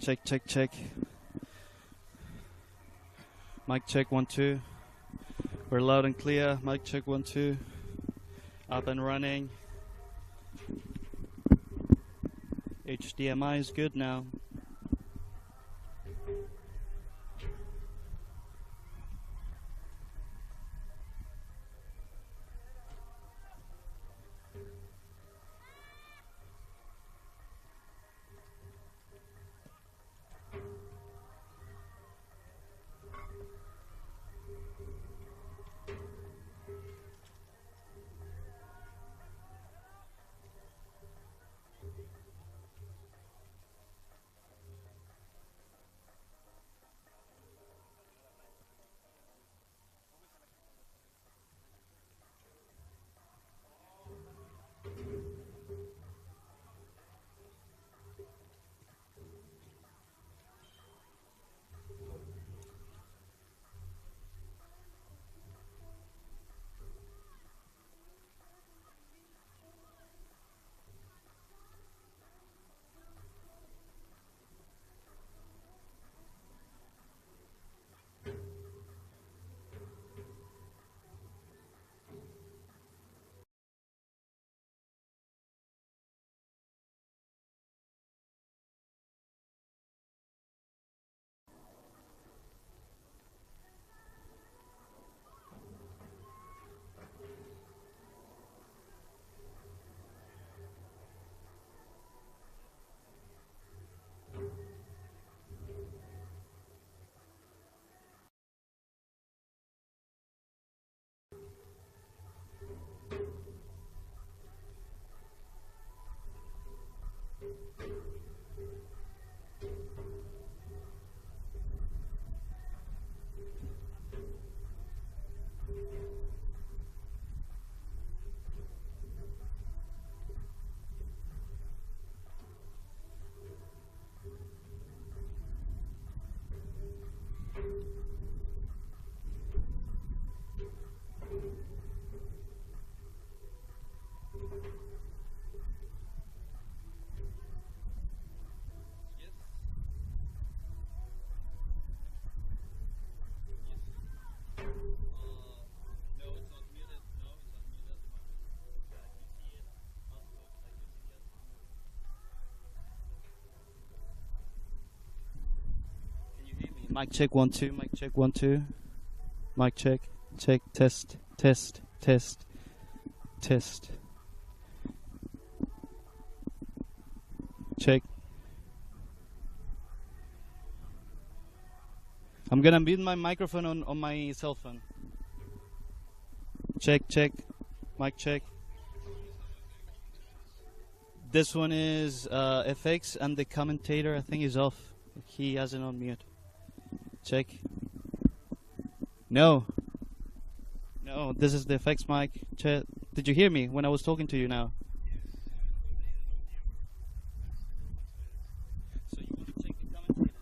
Check, check, check. Mic check, 1, 2. We're loud and clear. Mic check, 1, 2. Up and running. HDMI is good now. Mic check, 1, 2. Mic check, 1, 2. Mic check, check, test, test, test, test. Check. I'm gonna mute my microphone on my cell phone. Check, check, mic check. This one is FX, and the commentator I think is off. He has it on mute. Check. No. No, this is the effects mic. Did you hear me when I was talking to you now? So you want to check the commentators?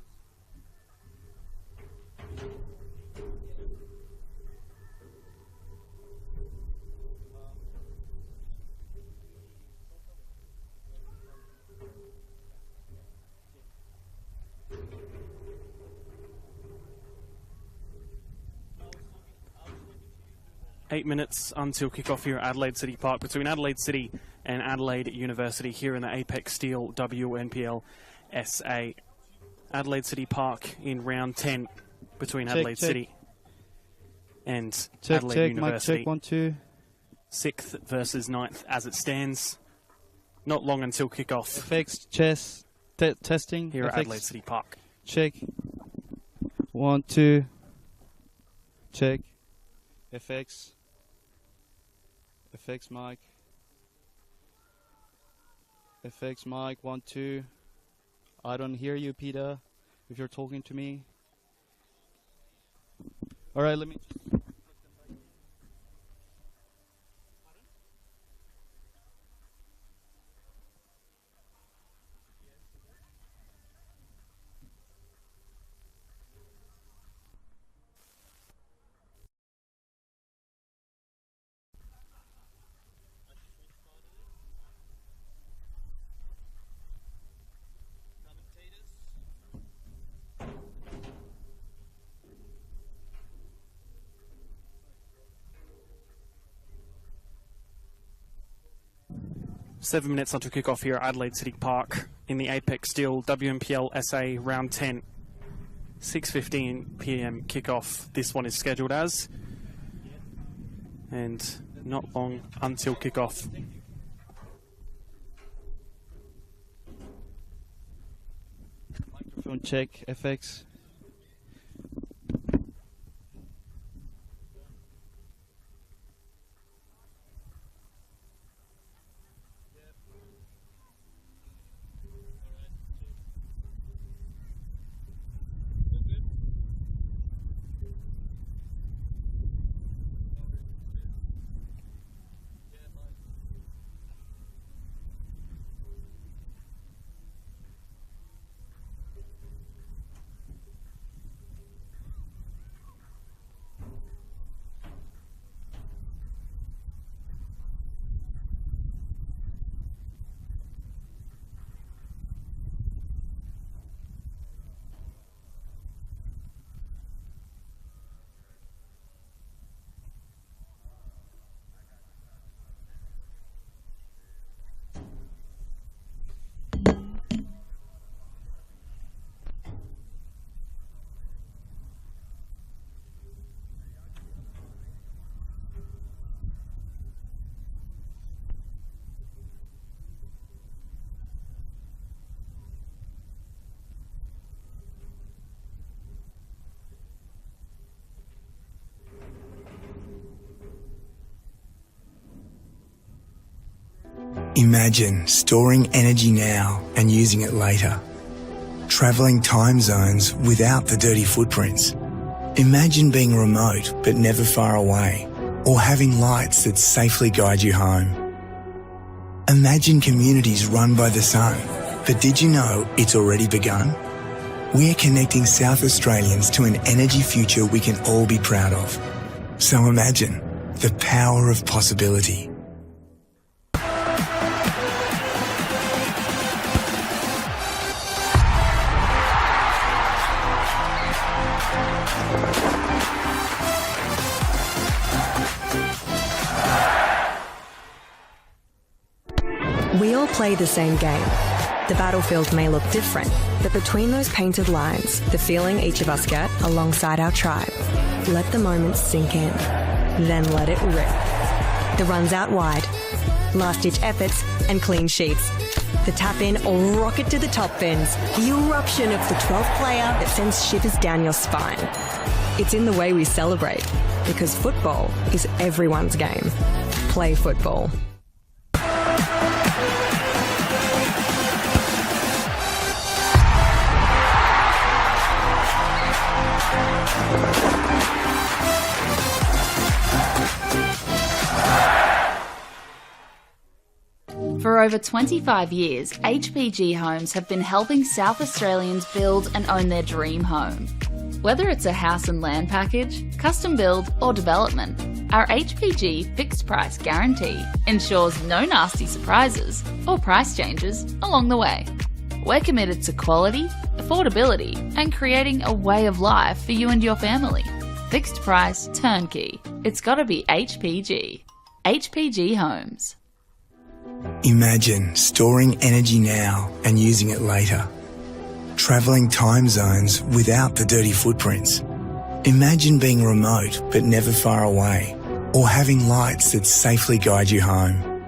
8 minutes until kick-off here at Adelaide City Park between Adelaide City and Adelaide University here in the Apex Steel WNPLSA. Adelaide Park in round 10 between Adelaide City and Adelaide University. Mic check, 1, 2. 6th versus 9th as it stands. Not long until kick-off. FX, chess, testing. Here FX. at Adelaide City Park. Check. 1, 2. Check. FX. FX mic. FX mic, 1, 2. I don't hear you, Peter, if you're talking to me. Alright, let me just... 7 minutes until kick-off here at Adelaide City Park in the Apex Steel NPLSA Round 10. 6:15 p.m. kick-off. This one is scheduled as. And not long until kick-off. Microphone check, FX. Imagine storing energy now and using it later. Travelling time zones without the dirty footprints. Imagine being remote but never far away, or having lights that safely guide you home. Imagine communities run by the sun, but did you know it's already begun? We're connecting South Australians to an energy future we can all be proud of. So imagine the power of possibility. We all play the same game. The battlefield may look different, but between those painted lines, the feeling each of us get alongside our tribe. Let the moment sink in, then let it rip. The runs out wide, last-ditch efforts and clean sheets. The tap-in or rocket to the top bins. The eruption of the 12th player that sends shivers down your spine. It's in the way we celebrate, because football is everyone's game. Play football. For over 25 years, HPG Homes have been helping South Australians build and own their dream home. Whether it's a house and land package, custom build or development, our HPG fixed price guarantee ensures no nasty surprises or price changes along the way. We're committed to quality, affordability and creating a way of life for you and your family. Fixed price, turnkey. It's gotta be HPG. HPG Homes. Imagine storing energy now and using it later. Travelling time zones without the dirty footprints. Imagine being remote but never far away, or having lights that safely guide you home.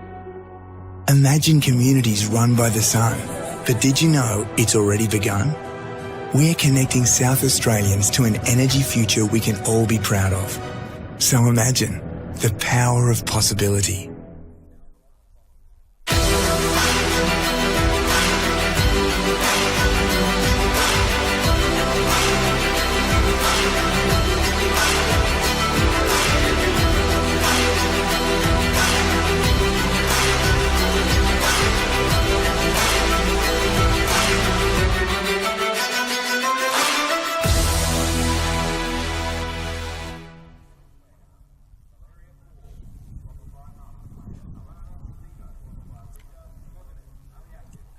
Imagine communities run by the sun, but did you know it's already begun? We're connecting South Australians to an energy future we can all be proud of. So imagine the power of possibility.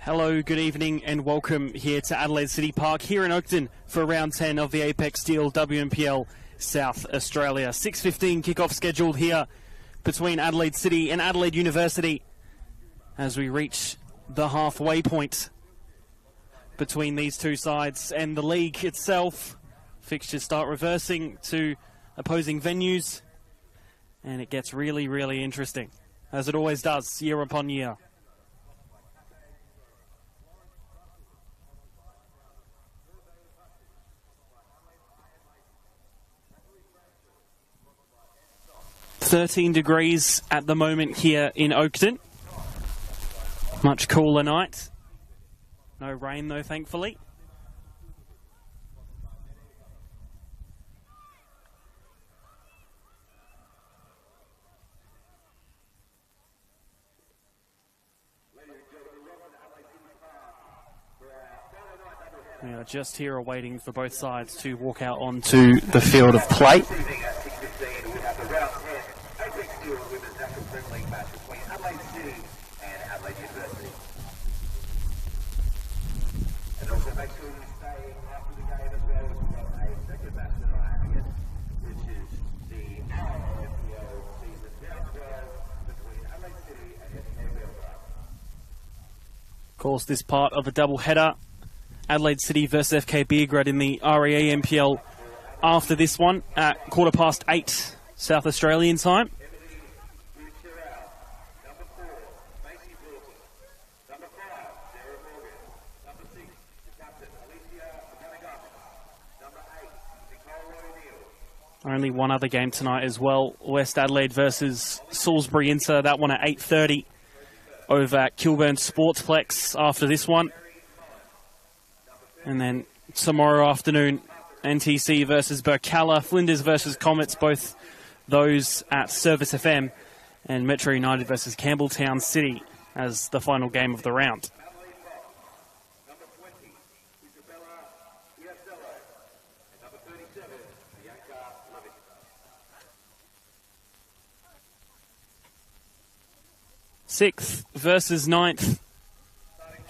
Hello, good evening and welcome here to Adelaide City Park here in Oakton for round 10 of the Apex Steel WNPL South Australia. 6:15 kickoff scheduled here between Adelaide City and Adelaide University as we reach the halfway point between these two sides and the league itself. Fixtures start reversing to opposing venues, and it gets really, really interesting, as it always does, year upon year. .13 degrees at the moment here in Oakton. Much cooler night. No rain though, thankfully. We are just here awaiting for both sides to walk out onto the field of play. Of course, this part of a double header, Adelaide City versus FK Beergrad in the REA NPL after this one at 8:15 South Australian time. Only one other game tonight as well, West Adelaide versus Salisbury Inter, that one at 8:30 over at Kilburn Sportsplex after this one. And then tomorrow afternoon, NTC versus Burkalla, Flinders versus Comets, both those at Service FM, and Metro United versus Campbelltown City as the final game of the round. Sixth versus ninth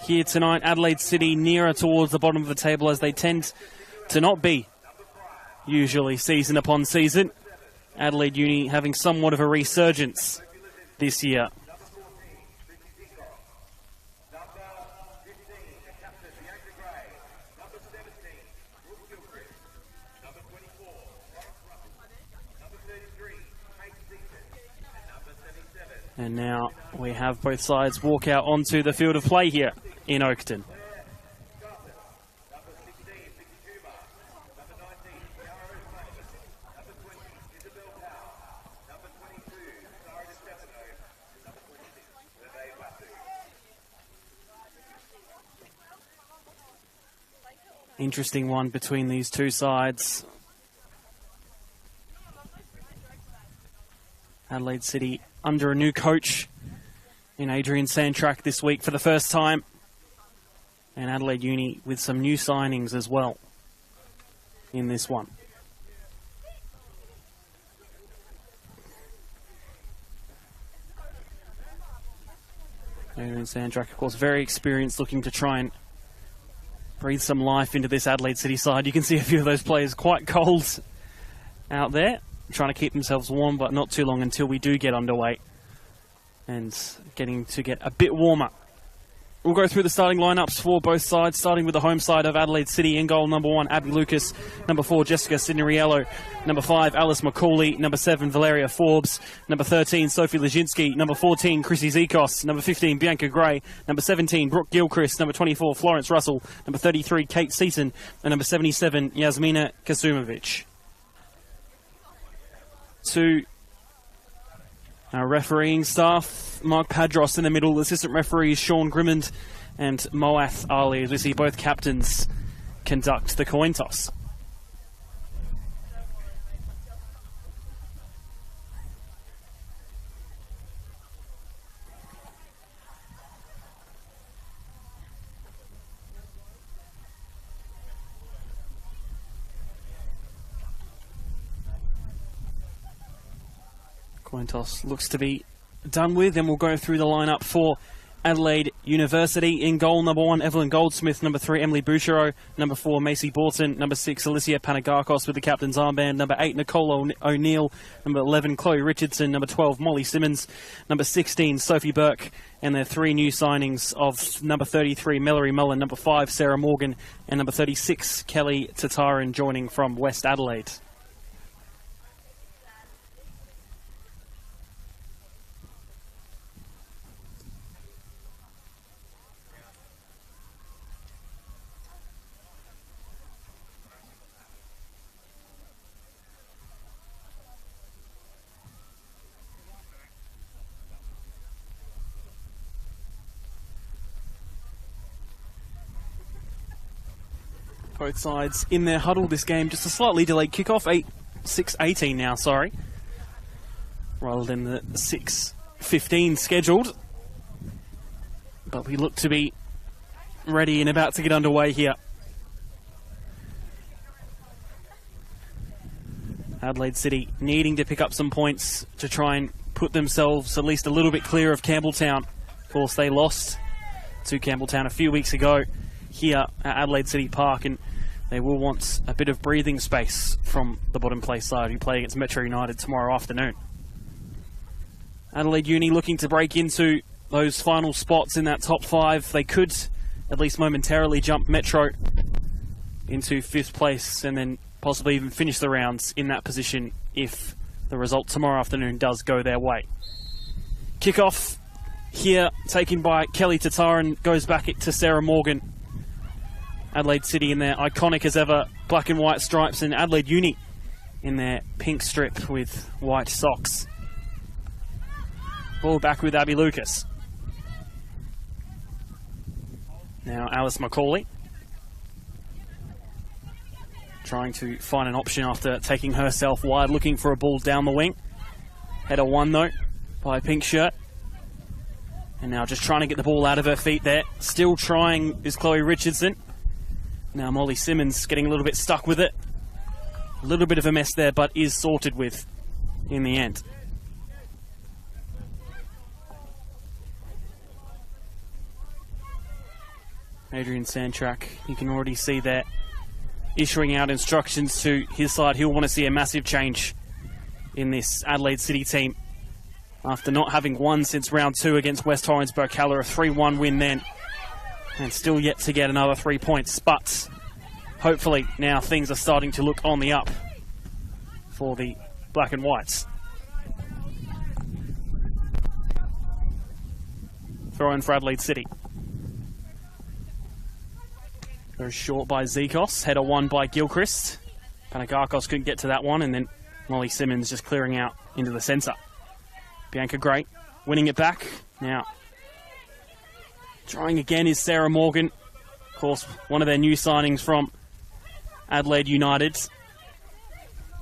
here tonight. Adelaide City nearer towards the bottom of the table, as they tend to not be usually season upon season. Adelaide Uni having somewhat of a resurgence this year. And now we have both sides walk out onto the field of play here in Oakton. Interesting one between these two sides. Adelaide City under a new coach in Adrian Sandtrack this week for the first time. And Adelaide Uni with some new signings as well in this one. Adrian Sandtrack, of course, very experienced, looking to try and breathe some life into this Adelaide City side. You can see a few of those players quite cold out there, trying to keep themselves warm, but not too long until we do get underway and getting to get a bit warmer. We'll go through the starting lineups for both sides, starting with the home side of Adelaide City. In goal, number 1, Abby Lucas. Number 4, Jessica Signoriello. Number 5, Alice McCauley. Number 7, Valeria Forbes. Number 13, Sophie Lezinski. Number 14, Chrissy Zikos. Number 15, Bianca Gray. Number 17, Brooke Gilchrist. Number 24, Florence Russell. Number 33, Kate Seaton. And number 77, Yasmina Kasumovic. To our refereeing staff, Mark Padros in the middle, assistant referees Sean Grimmond and Moath Ali, as we see both captains conduct the coin toss. Coin toss looks to be done with, and we'll go through the lineup for Adelaide University. In goal, number 1, Evelyn Goldsmith. Number 3, Emily Bouchereau. Number 4, Macy Borton. Number 6, Alicia Panagakos with the captain's armband. Number 8, Nicole O'Neill. Number 11, Chloe Richardson. Number 12, Molly Simmons. Number 16, Sophie Burke. And their 3 new signings of number 33, Mallory Mullen. Number 5, Sarah Morgan. And number 36, Kelly Tataran, joining from West Adelaide. Both sides in their huddle this game. Just a slightly delayed kickoff. 6:18 now, sorry. Rather than the 6:15 scheduled. But we look to be ready and about to get underway here. Adelaide City needing to pick up some points to try and put themselves at least a little bit clear of Campbelltown. Of course, they lost to Campbelltown a few weeks ago here at Adelaide City Park, and they will want a bit of breathing space from the bottom place side who play against Metro United tomorrow afternoon. Adelaide Uni looking to break into those final spots in that top 5. They could at least momentarily jump Metro into 5th place and then possibly even finish the rounds in that position if the result tomorrow afternoon does go their way. Kickoff here taken by Kelly Tataran, goes back to Sarah Morgan. Adelaide City in their iconic as ever black and white stripes, and Adelaide Uni in their pink strip with white socks. Ball back with Abby Lucas. Now Alice Macaulay trying to find an option after taking herself wide, looking for a ball down the wing. Header 1 though by a pink shirt. And now just trying to get the ball out of her feet there. Still trying is Chloe Richardson. Now Molly Simmons getting a little bit stuck with it. A little bit of a mess there, but is sorted with in the end. Adrian Sandtrack, you can already see there, issuing out instructions to his side. He'll want to see a massive change in this Adelaide City team. After not having won since round 2 against West Torrens Burkalla, a 3-1 win then. And still yet to get another 3 points, but hopefully now things are starting to look on the up for the black and whites. Throw in for Adelaide City. Goes short by Zekos, header 1 by Gilchrist. Panagakos couldn't get to that one, and then Molly Simmons just clearing out into the centre. Bianca Gray winning it back. Now trying again is Sarah Morgan. Of course, one of their new signings from Adelaide United,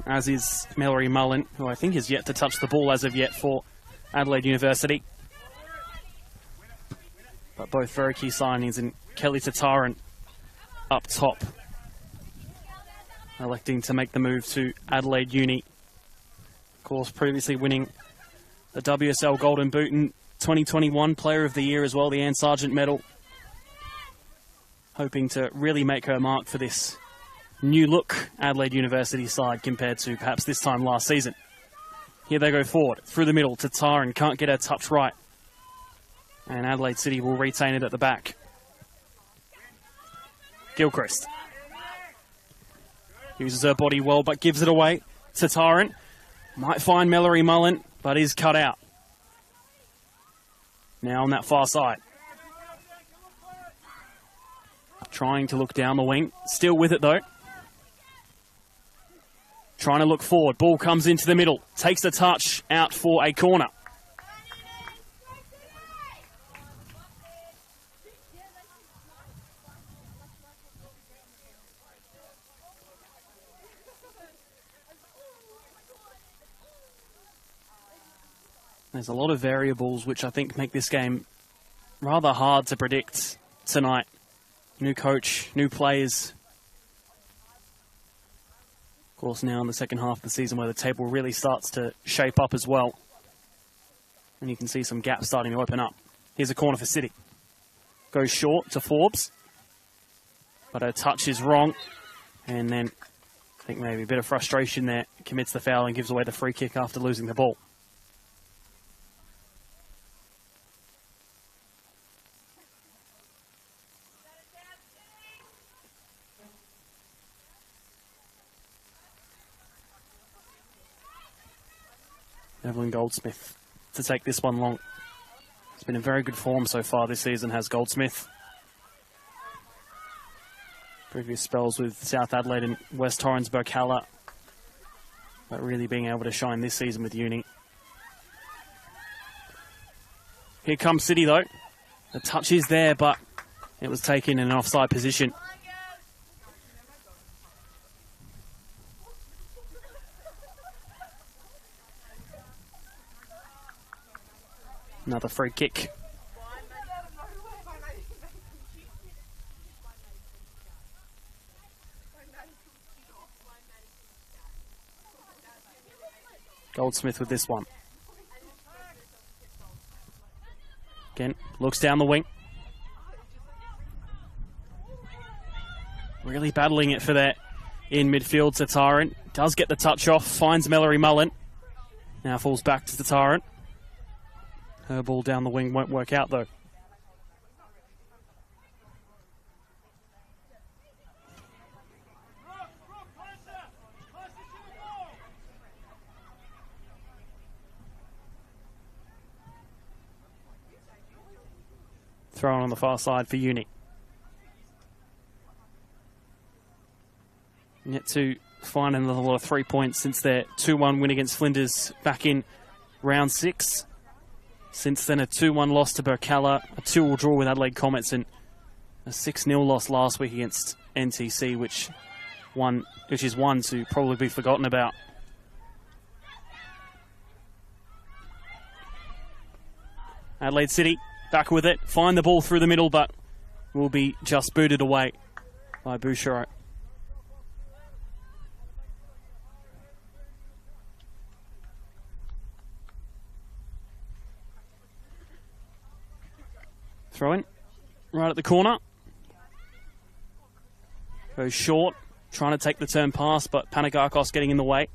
as is Mallory Mullen, who I think is yet to touch the ball as of yet for Adelaide University. But both very key signings, and Kelly Tataran up top, electing to make the move to Adelaide Uni. Of course, previously winning the WSL Golden Boot in 2021, Player of the Year as well, the Anne Sargent Medal. Hoping to really make her mark for this new look Adelaide University side compared to perhaps this time last season. Here they go forward, through the middle to Taran, can't get her touch right. And Adelaide City will retain it at the back. Gilchrist uses her body well but gives it away to Taran. Might find Mallory Mullen, but is cut out. Now on that far side. Trying to look down the wing. Still with it though. Trying to look forward. Ball comes into the middle. Takes the touch out for a corner. There's a lot of variables which I think make this game rather hard to predict tonight. New coach, new players. Of course, now in the second half of the season where the table really starts to shape up as well. And you can see some gaps starting to open up Here's a corner for City. Goes short to Forbes. But her touch is wrong. And then I think maybe a bit of frustration there. Commits the foul and gives away the free kick after losing the ball. Evelyn Goldsmith to take this one long. It's been in very good form so far this season, has Goldsmith. Previous spells with South Adelaide and West Torrens, Burkalla, but really being able to shine this season with Uni. Here comes City though. The touch is there, but it was taken in an offside position. Another free kick. Goldsmith with this one. Again, looks down the wing. Really battling it for that in midfield to Tyrant. Does get the touch off, finds Mallory Mullen. Now falls back to the Tyrant. Her ball down the wing won't work out though. Thrown on the far side for Uni. Yet to find another lot of 3 points since their 2-1 win against Flinders back in round 6. Since then, a 2-1 loss to Burkalla, a 2-2 draw with Adelaide Comets, and a 6-0 loss last week against NTC, which is one to probably be forgotten about. Adelaide City back with it, find the ball through the middle, but will be just booted away by Bouchard. Throw in, right at the corner. Goes short, trying to take the turn pass, but Panagakos getting in the way.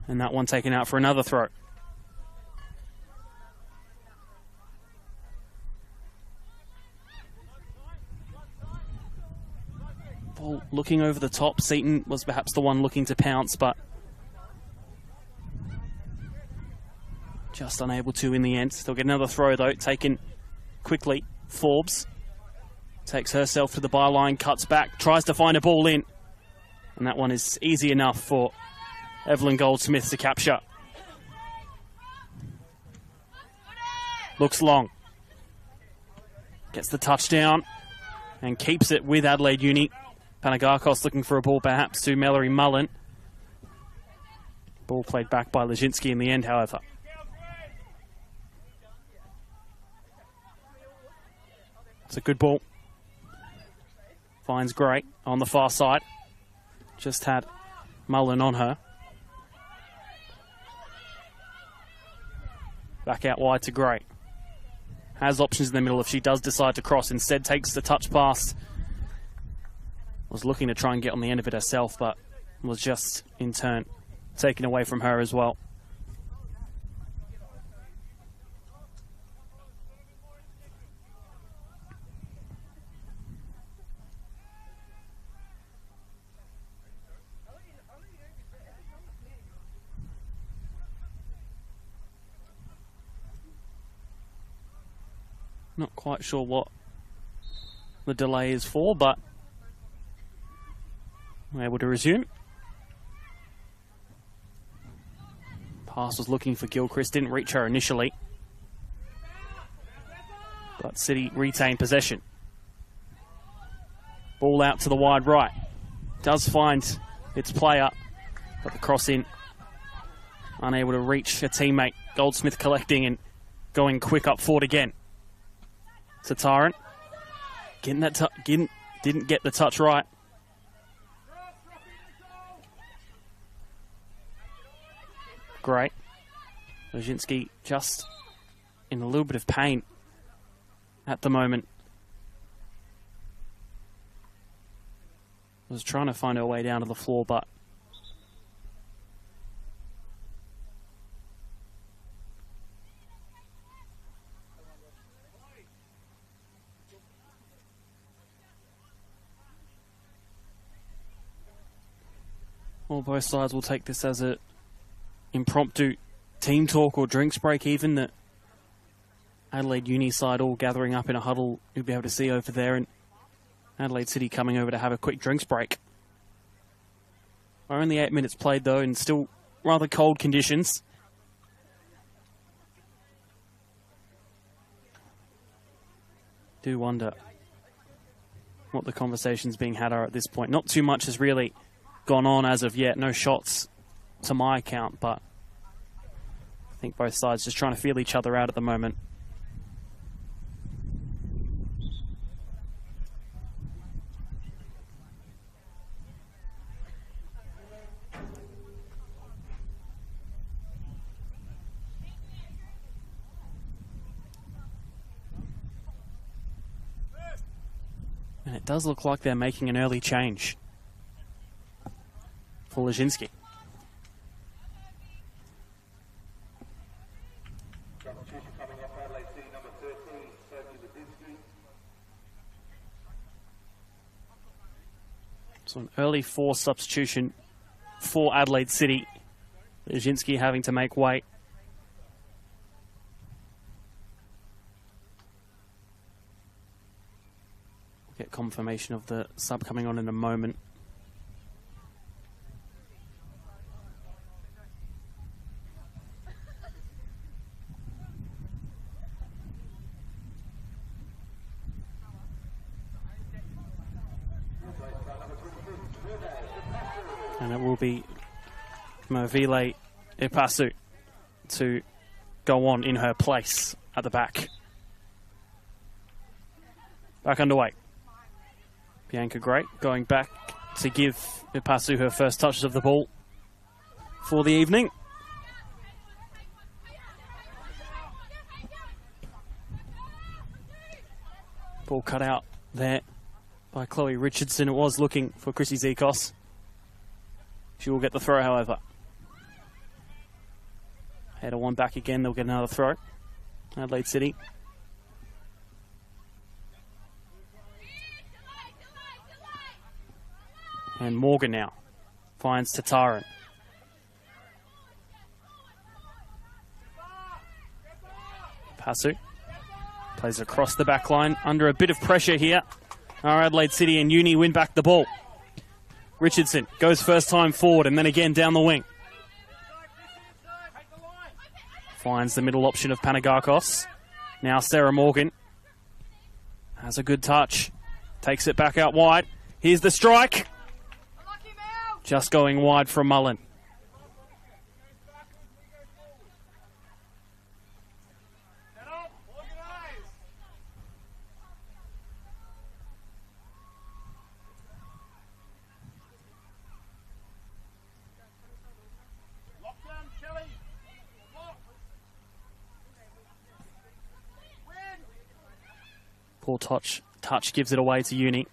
And that one taken out for another throw. Ball looking over the top. Seaton was perhaps the one looking to pounce, but just unable to in the end. They'll get another throw though, taken quickly. Forbes takes herself to the byline, cuts back, tries to find a ball in. And that one is easy enough for Evelyn Goldsmith to capture. Looks long. Gets the touchdown and keeps it with Adelaide Uni. Panagakos looking for a ball perhaps to Mallory Mullen. Ball played back by Lezinski in the end, however. It's a good ball. Finds Gray on the far side. Just had Mullen on her. Back out wide to Gray. Has options in the middle if she does decide to cross. Instead takes the touch pass. Was looking to try and get on the end of it herself, but was just in turn taken away from her as well. Not quite sure what the delay is for, but we're able to resume. Pass was looking for Gilchrist, didn't reach her initially. But City retained possession. Ball out to the wide right. Does find its player, but the cross in. Unable to reach a teammate. Goldsmith collecting and going quick up forward again. To Tyrant. Getting that didn't get the touch right. Great. Lezinski just in a little bit of pain at the moment. Was trying to find her way down to the floor, but well, both sides will take this as a impromptu team talk or drinks break even. The Adelaide Uni side all gathering up in a huddle you'll be able to see over there, and Adelaide City coming over to have a quick drinks break. We're only 8 minutes played though, and still rather cold conditions. Do wonder what the conversations being had are at this point. Not too much has really gone on as of yet. No shots to my account, but I think both sides just trying to feel each other out at the moment. And it does look like they're making an early change for Leszczynski. So an early force substitution for Adelaide City. Leszczynski having to make way. Get confirmation of the sub coming on in a moment. And it will be Movile Ipasu to go on in her place at the back. Back underway. Bianca Gray going back to give Ipasu her first touches of the ball for the evening. Ball cut out there by Chloe Richardson. It was looking for Chrissy Zekos. She will get the throw, however. Header one back again. They'll get another throw. Adelaide City. And Morgan now finds Tataran. Pasu plays across the back line under a bit of pressure here. Our Adelaide City and Uni win back the ball. Richardson goes first time forward and then again down the wing. Finds the middle option of Panagakos. Now Sarah Morgan has a good touch. Takes it back out wide. Here's the strike. Just going wide from Mullen. Poor touch gives it away to Uni.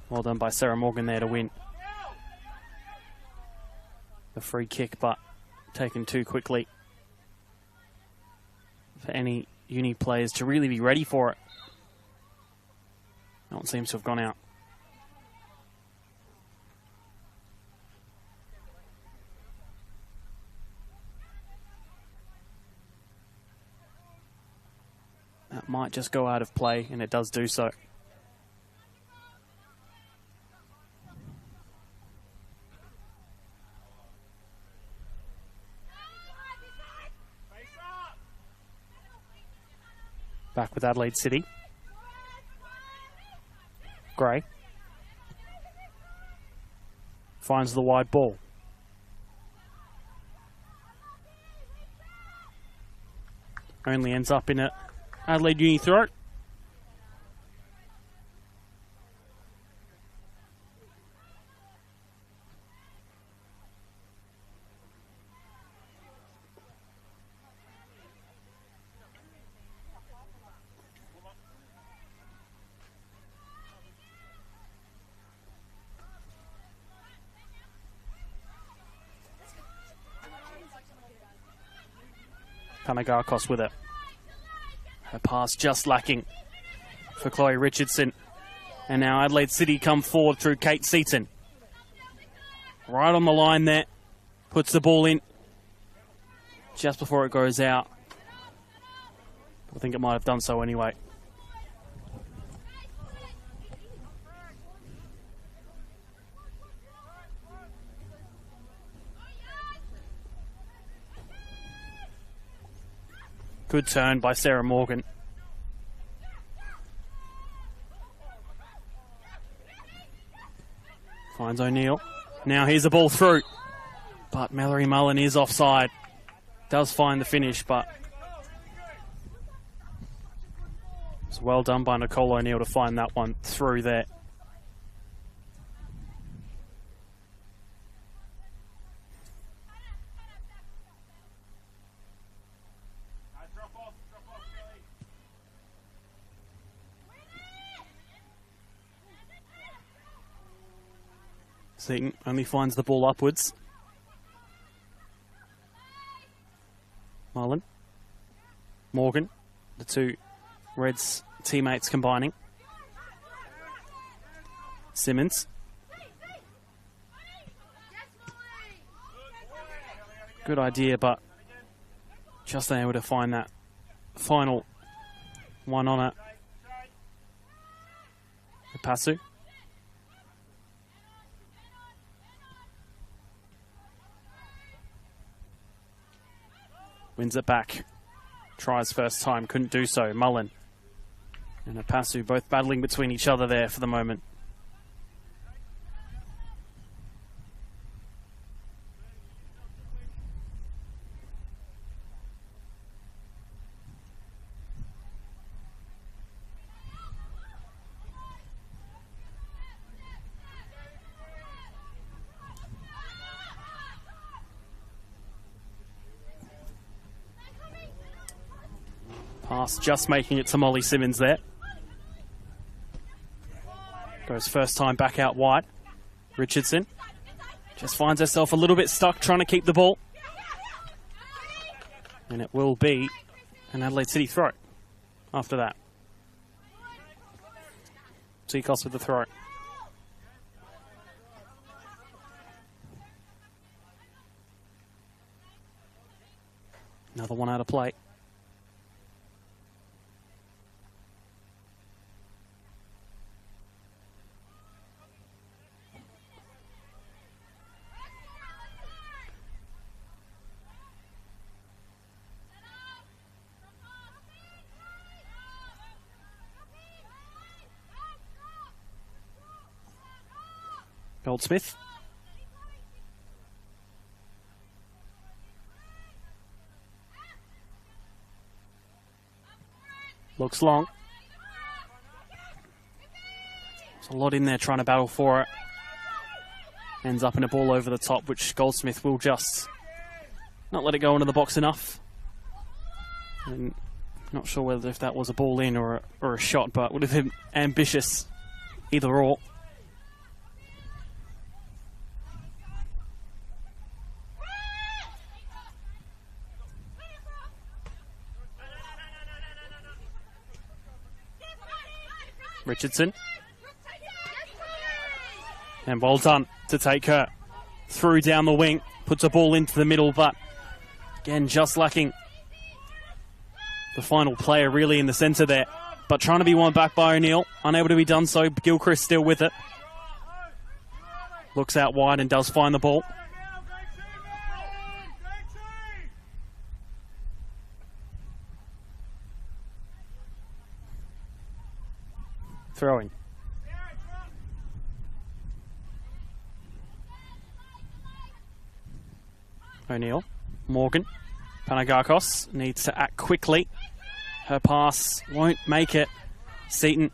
Well done by Sarah Morgan there to win the free kick, but taken too quickly for any Uni players to really be ready for it. No one seems to have gone out. That might just go out of play, and it does do so. Back with Adelaide City. Gray finds the wide ball. Only ends up in a Adelaide Uni throw. Panagakos with it. Her pass just lacking for Chloe Richardson. And now Adelaide City come forward through Kate Seaton. Right on the line there. Puts the ball in just before it goes out. I think it might have done so anyway. Good turn by Sarah Morgan. Finds O'Neill. Now here's the ball through. But Mallory Mullen is offside. Does find the finish, but it's well done by Nicole O'Neill to find that one through there. Seaton only finds the ball upwards. Mullen. Morgan. The two Reds teammates combining. Simmons. Good idea, but just able to find that final one on it. Passu. Wins it back. Tries first time, couldn't do so. Mullen and Apasu both battling between each other there for the moment. Pass just making it to Molly Simmons there. Goes first time back out wide. Richardson just finds herself a little bit stuck trying to keep the ball. And it will be an Adelaide City throw after that. Seacos with the throw. Another one out of play. Goldsmith. Looks long. There's a lot in there trying to battle for it. Ends up in a ball over the top, which Goldsmith will just not let it go into the box enough. And not sure whether if that was a ball in or a shot, but would have been ambitious either or. Richardson. And well done to take her through down the wing. Puts a ball into the middle, but again, just lacking the final player really in the centre there. But trying to be won back by O'Neill. Unable to be done so. Gilchrist still with it. Looks out wide and does find the ball. Throwing. O'Neill. Morgan. Panagakos needs to act quickly. Her pass won't make it. Seaton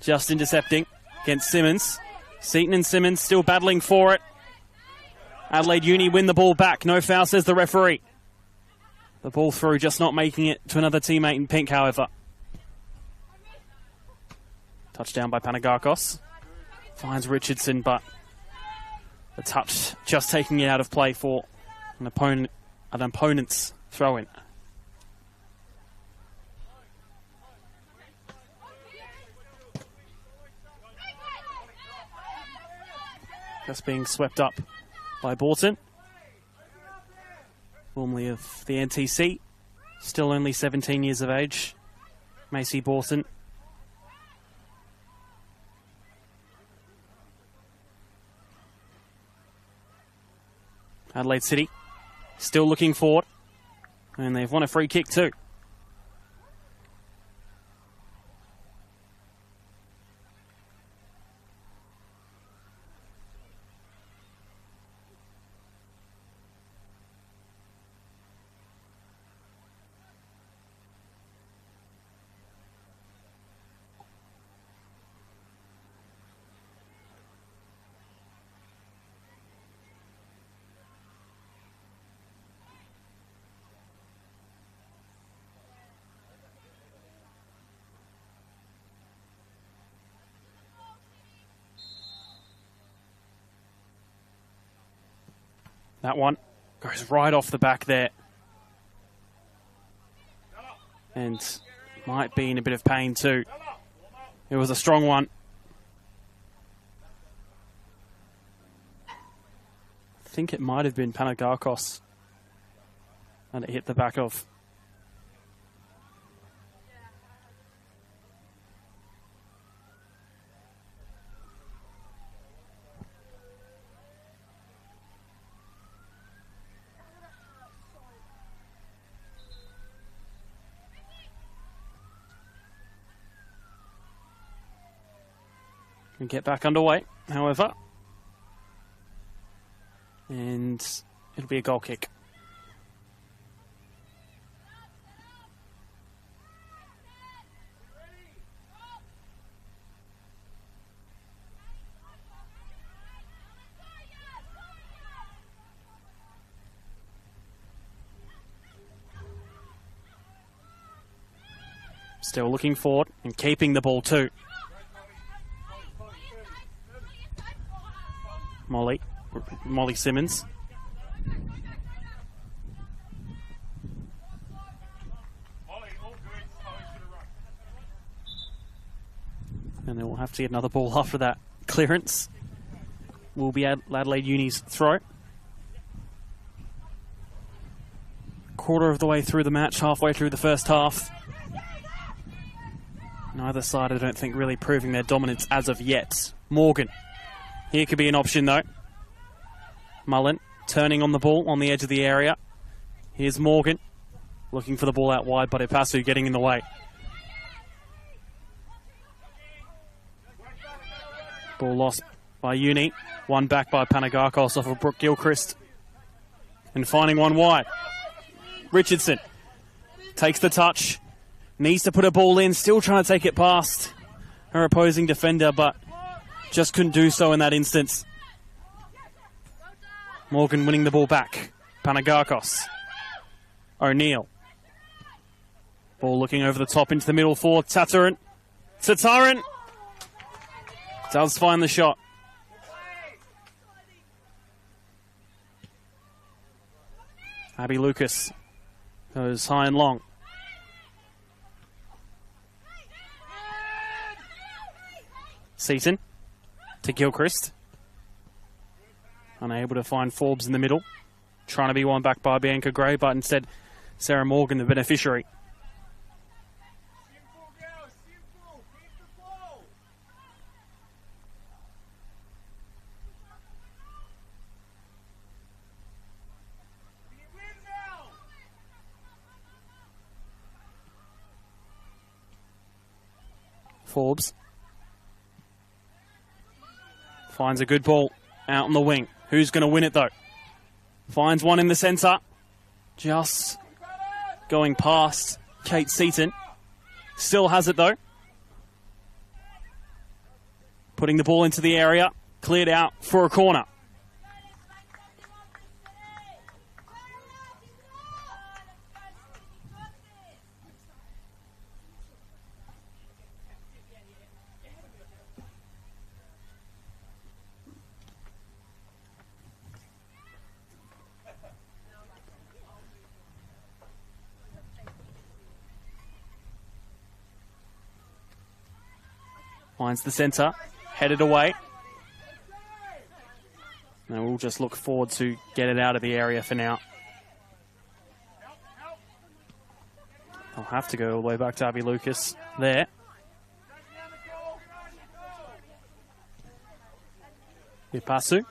just intercepting against Simmons. Seaton and Simmons still battling for it. Adelaide Uni win the ball back. No foul, says the referee. The ball through, just not making it to another teammate in pink, however. Touchdown by Panagakos. Finds Richardson, but the touch just taking it out of play for an opponent's throw-in. That's being swept up by Borton. Formerly of the NTC. Still only 17 years of age. Macy Borton. Adelaide City still looking forward. And they've won a free kick too. That one goes right off the back there. And might be in a bit of pain too. It was a strong one. I think it might have been Panagakos that it hit the back of. And get back underway, however. And it'll be a goal kick. Still looking forward and keeping the ball too. Molly Simmons. And then we'll have to get another ball after that clearance. Will be Adelaide Uni's throw. Quarter of the way through the match, halfway through the first half. Neither side, I don't think, really proving their dominance as of yet. Morgan. Here could be an option, though. Mullen turning on the ball on the edge of the area. Here's Morgan looking for the ball out wide, but Ipasu getting in the way. Ball lost by Uni. One back by Panagakos off of Brooke Gilchrist. And finding one wide. Richardson takes the touch. Needs to put a ball in. Still trying to take it past her opposing defender, but just couldn't do so in that instance. Morgan winning the ball back. Panagakos. O'Neill. Ball looking over the top into the middle for Tataran. Tataran does find the shot. Abby Lucas goes high and long. Seaton to Gilchrist. Unable to find Forbes in the middle. Trying to be won back by Bianca Gray, but instead Sarah Morgan the beneficiary. Forbes finds a good ball out on the wing. Who's going to win it, though? Finds one in the centre. Just going past Kate Seaton. Still has it, though. Putting the ball into the area. Cleared out for a corner. Finds the centre, headed away. And we'll just look forward to get it out of the area for now. I'll have to go all the way back to Abby Lucas there. Ipasu.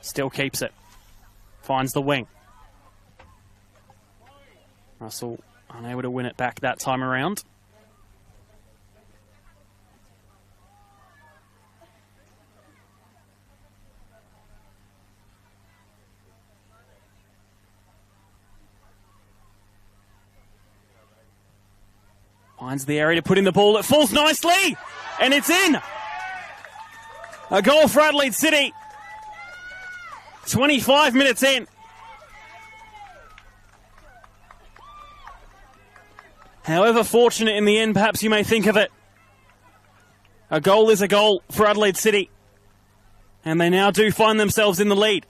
Still keeps it. Finds the wing. Russell unable to win it back that time around. Finds the area to put in the ball. It falls nicely, and it's in. A goal for Adelaide City. 25 minutes in. However fortunate in the end, perhaps you may think of it, a goal is a goal for Adelaide City. And they now do find themselves in the lead.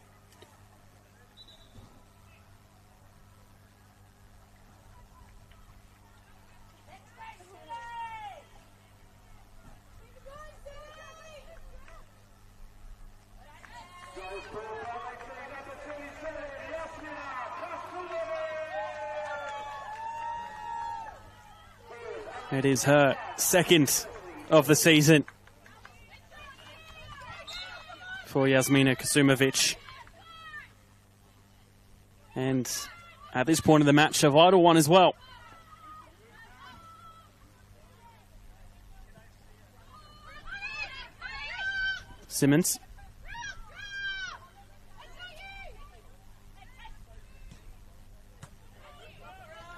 It is her second of the season for Yasmina Kasumovic. And at this point of the match, a vital one as well. Simmons.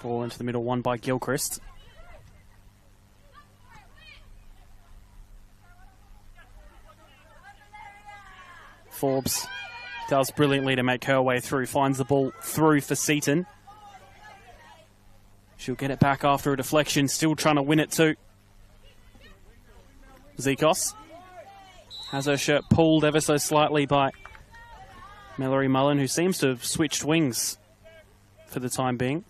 Ball into the middle, won by Gilchrist. Forbes does brilliantly to make her way through, finds the ball through for Seaton. She'll get it back after a deflection, still trying to win it too. Zikos has her shirt pulled ever so slightly by Mallory Mullen, who seems to have switched wings for the time being.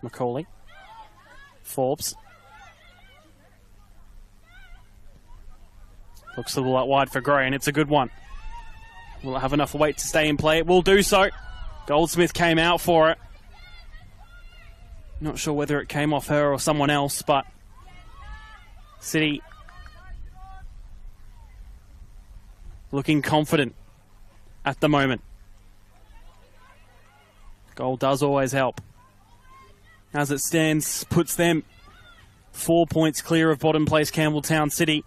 Macaulay. Forbes. Looks a little out wide for Gray, and it's a good one. Will it have enough weight to stay in play? It will do so. Goldsmith came out for it. Not sure whether it came off her or someone else, but City looking confident at the moment. Goal does always help. As it stands, puts them 4 points clear of bottom place Campbelltown City.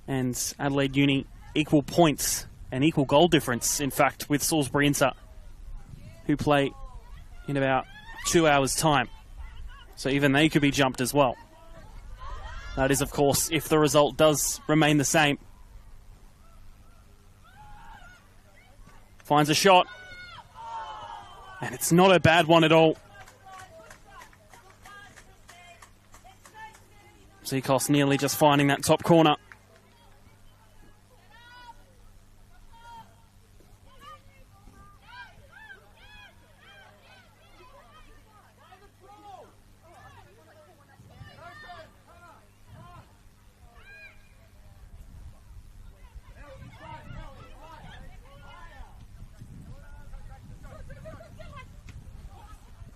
And Adelaide Uni equal points and equal goal difference, in fact, with Salisbury Inter, who play in about 2 hours' time. So even they could be jumped as well. That is, of course, if the result does remain the same. Finds a shot. And it's not a bad one at all. Zikos nearly just finding that top corner.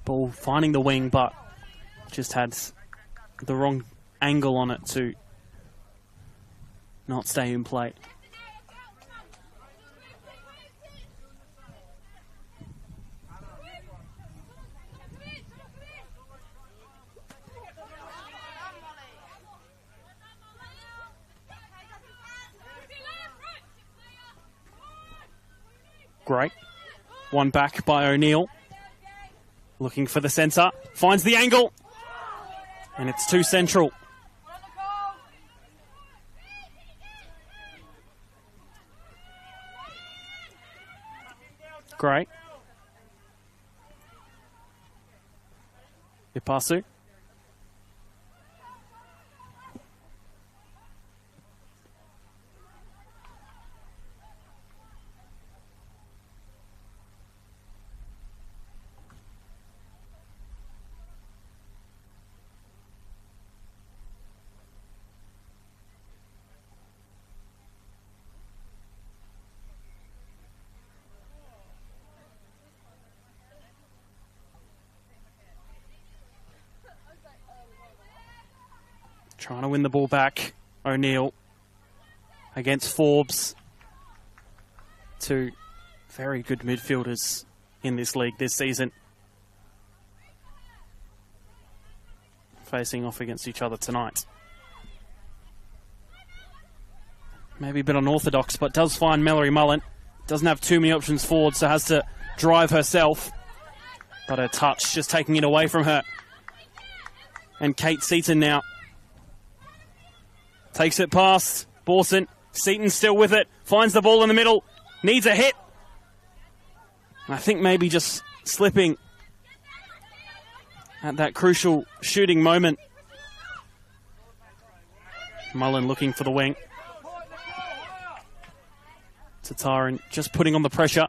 Ball finding the wing, but just had the wrong angle on it to not stay in play. Great. One back by O'Neill. Looking for the centre, finds the angle, and it's too central. Gray. Ipasu. Trying to win the ball back. O'Neill against Forbes. Two very good midfielders in this league this season. Facing off against each other tonight. Maybe a bit unorthodox, but does find Mallory Mullen. Doesn't have too many options forward, so has to drive herself. But her touch just taking it away from her. And Kate Seaton now takes it past Borson. Seaton still with it. Finds the ball in the middle. Needs a hit. And I think maybe just slipping at that crucial shooting moment. Mullen looking for the wing. Tataran just putting on the pressure.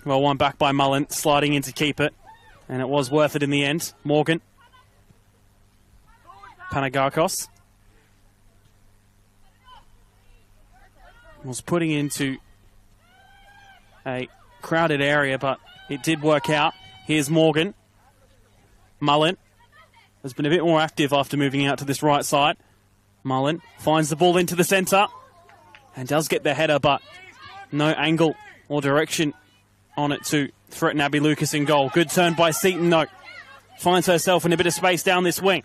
Well, one back by Mullen, sliding in to keep it. And it was worth it in the end. Morgan. Panagakos. Was putting into a crowded area, but it did work out. Here's Morgan. Mullen has been a bit more active after moving out to this right side. Mullen finds the ball into the centre and does get the header, but no angle or direction on it to threaten Abby Lucas in goal. Good turn by Seaton, though. Finds herself in a bit of space down this wing.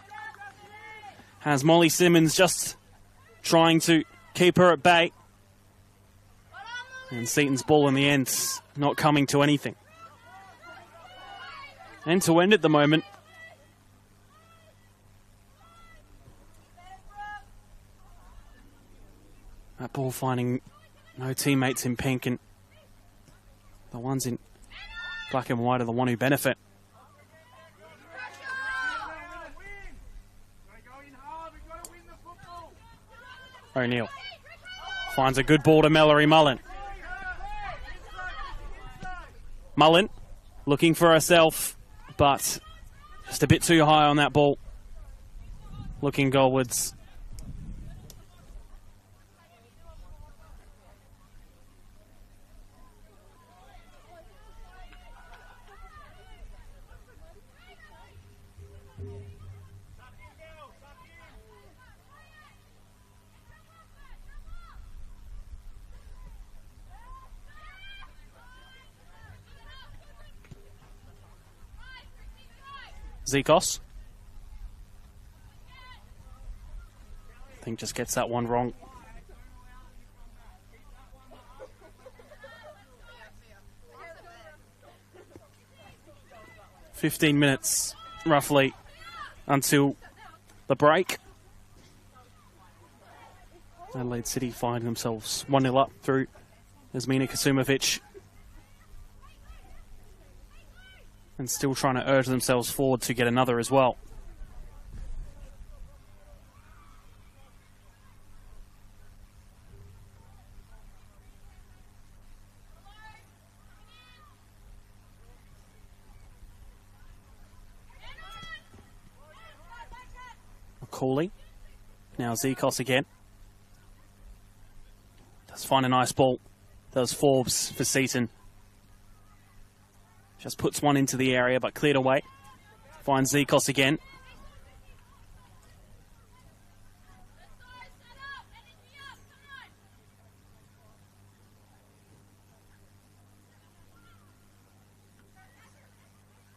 Has Molly Simmons just trying to keep her at bay. And Seaton's ball in the end not coming to anything. End to end at the moment. That ball finding no teammates in pink, and the ones in black and white are the one who benefit. O'Neill finds a good ball to Mallory Mullen. Mullen looking for herself, but just a bit too high on that ball. Looking goalwards. Zikos. I think just gets that one wrong. $15 minutes, roughly, until the break. Adelaide City find themselves 1-0 up through Yasmina Kasumovic. And still trying to urge themselves forward to get another as well. McCauley. Now Zikos again. Does find a nice ball. Does Forbes for Seaton. Just puts one into the area, but cleared away. Finds Zikos again.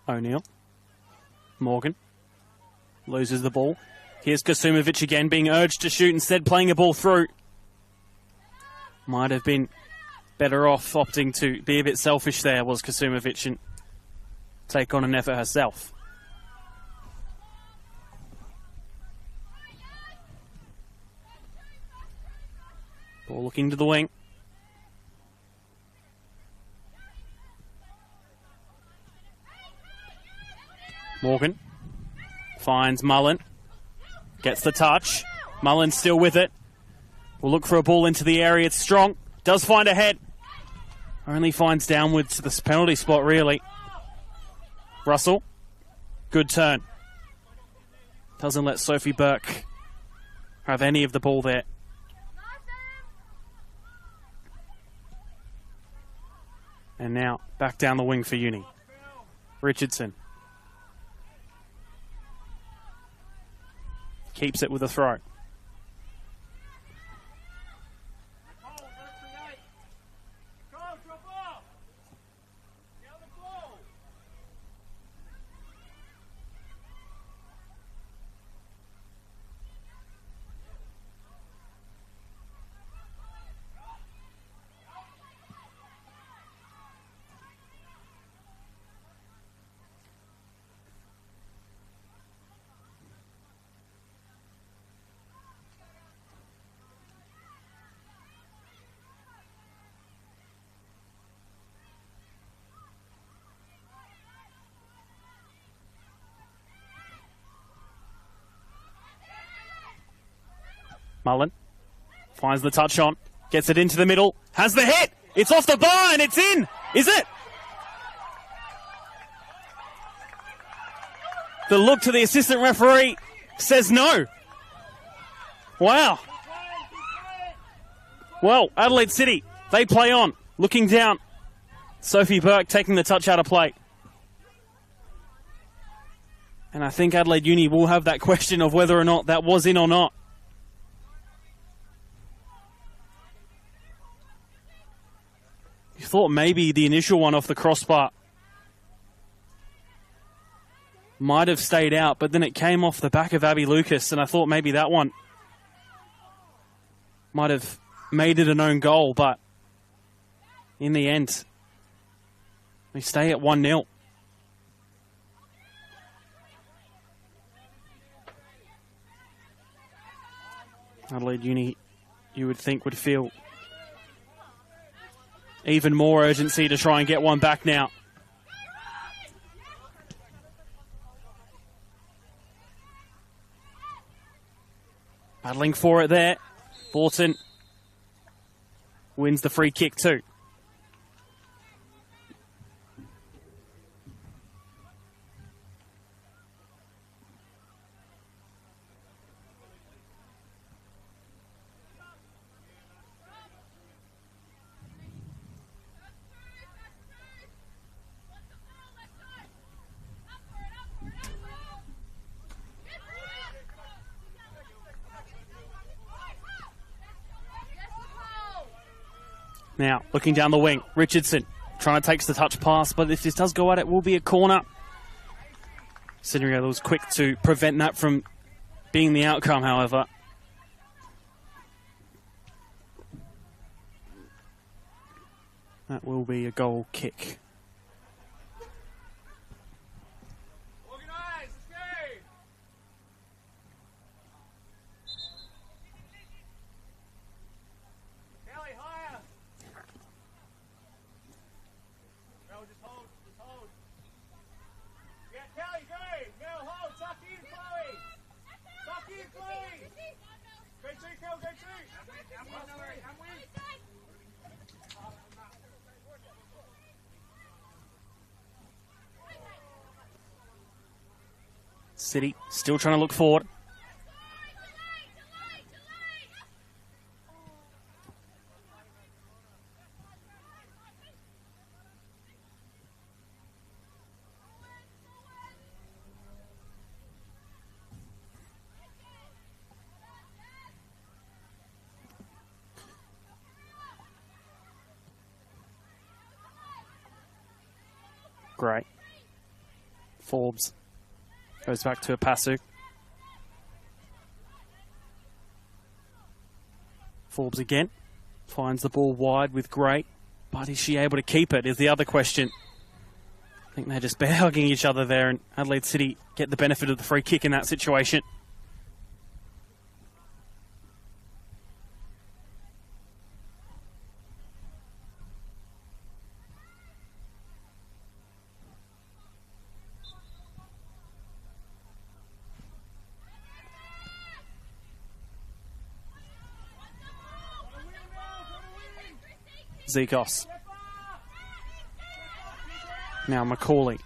O'Neill. Morgan. Loses the ball. Here's Kasumovic again, being urged to shoot, instead playing a ball through. Might have been better off opting to be a bit selfish there, was Kasumovic, and take on an effort herself. looking to the wing. Morgan finds Mullen. Gets the touch. Mullen still with it. Will look for a ball into the area. It's strong. Does find a head. Only finds downwards to the penalty spot, really. Russell. Good turn. Doesn't let Sophie Burke have any of the ball there. And now back down the wing for Uni. Richardson. Keeps it with a throw. Mullen finds the touch on, gets it into the middle, has the hit, it's off the bar and it's in, is it? The look to the assistant referee says no. Wow. Well, Adelaide City, they play on, looking down. Sophie Burke taking the touch out of play. And I think Adelaide Uni will have that question of whether or not that was in or not. You thought maybe the initial one off the crossbar might have stayed out, but then it came off the back of Abby Lucas, and I thought maybe that one might have made it an own goal, but in the end, we stay at 1-0. Adelaide Uni, you would think, would feel even more urgency to try and get one back now. Battling for it there. Borton wins the free kick too. Now, looking down the wing, Richardson trying to take the touch pass, but if this does go out, it will be a corner. Cinderella was quick to prevent that from being the outcome, however. That will be a goal kick. City still trying to look forward. Great. Forbes goes back to Apasu. Forbes again. Finds the ball wide with Gray. But is she able to keep it is the other question. I think they're just bear hugging each other there, and Adelaide City get the benefit of the free kick in that situation. Zekos. Now Macaulay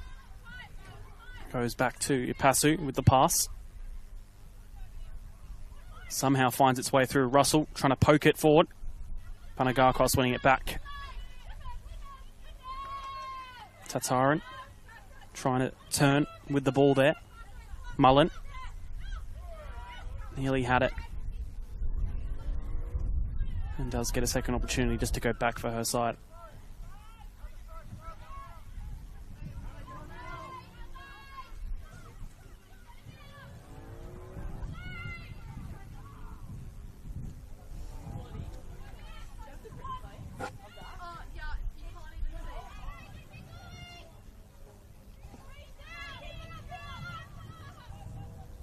goes back to Ipasu with the pass. Somehow finds its way through. Russell trying to poke it forward. Panagakos winning it back. Tataran trying to turn with the ball there. Mullen nearly had it. And does get a second opportunity just to go back for her side.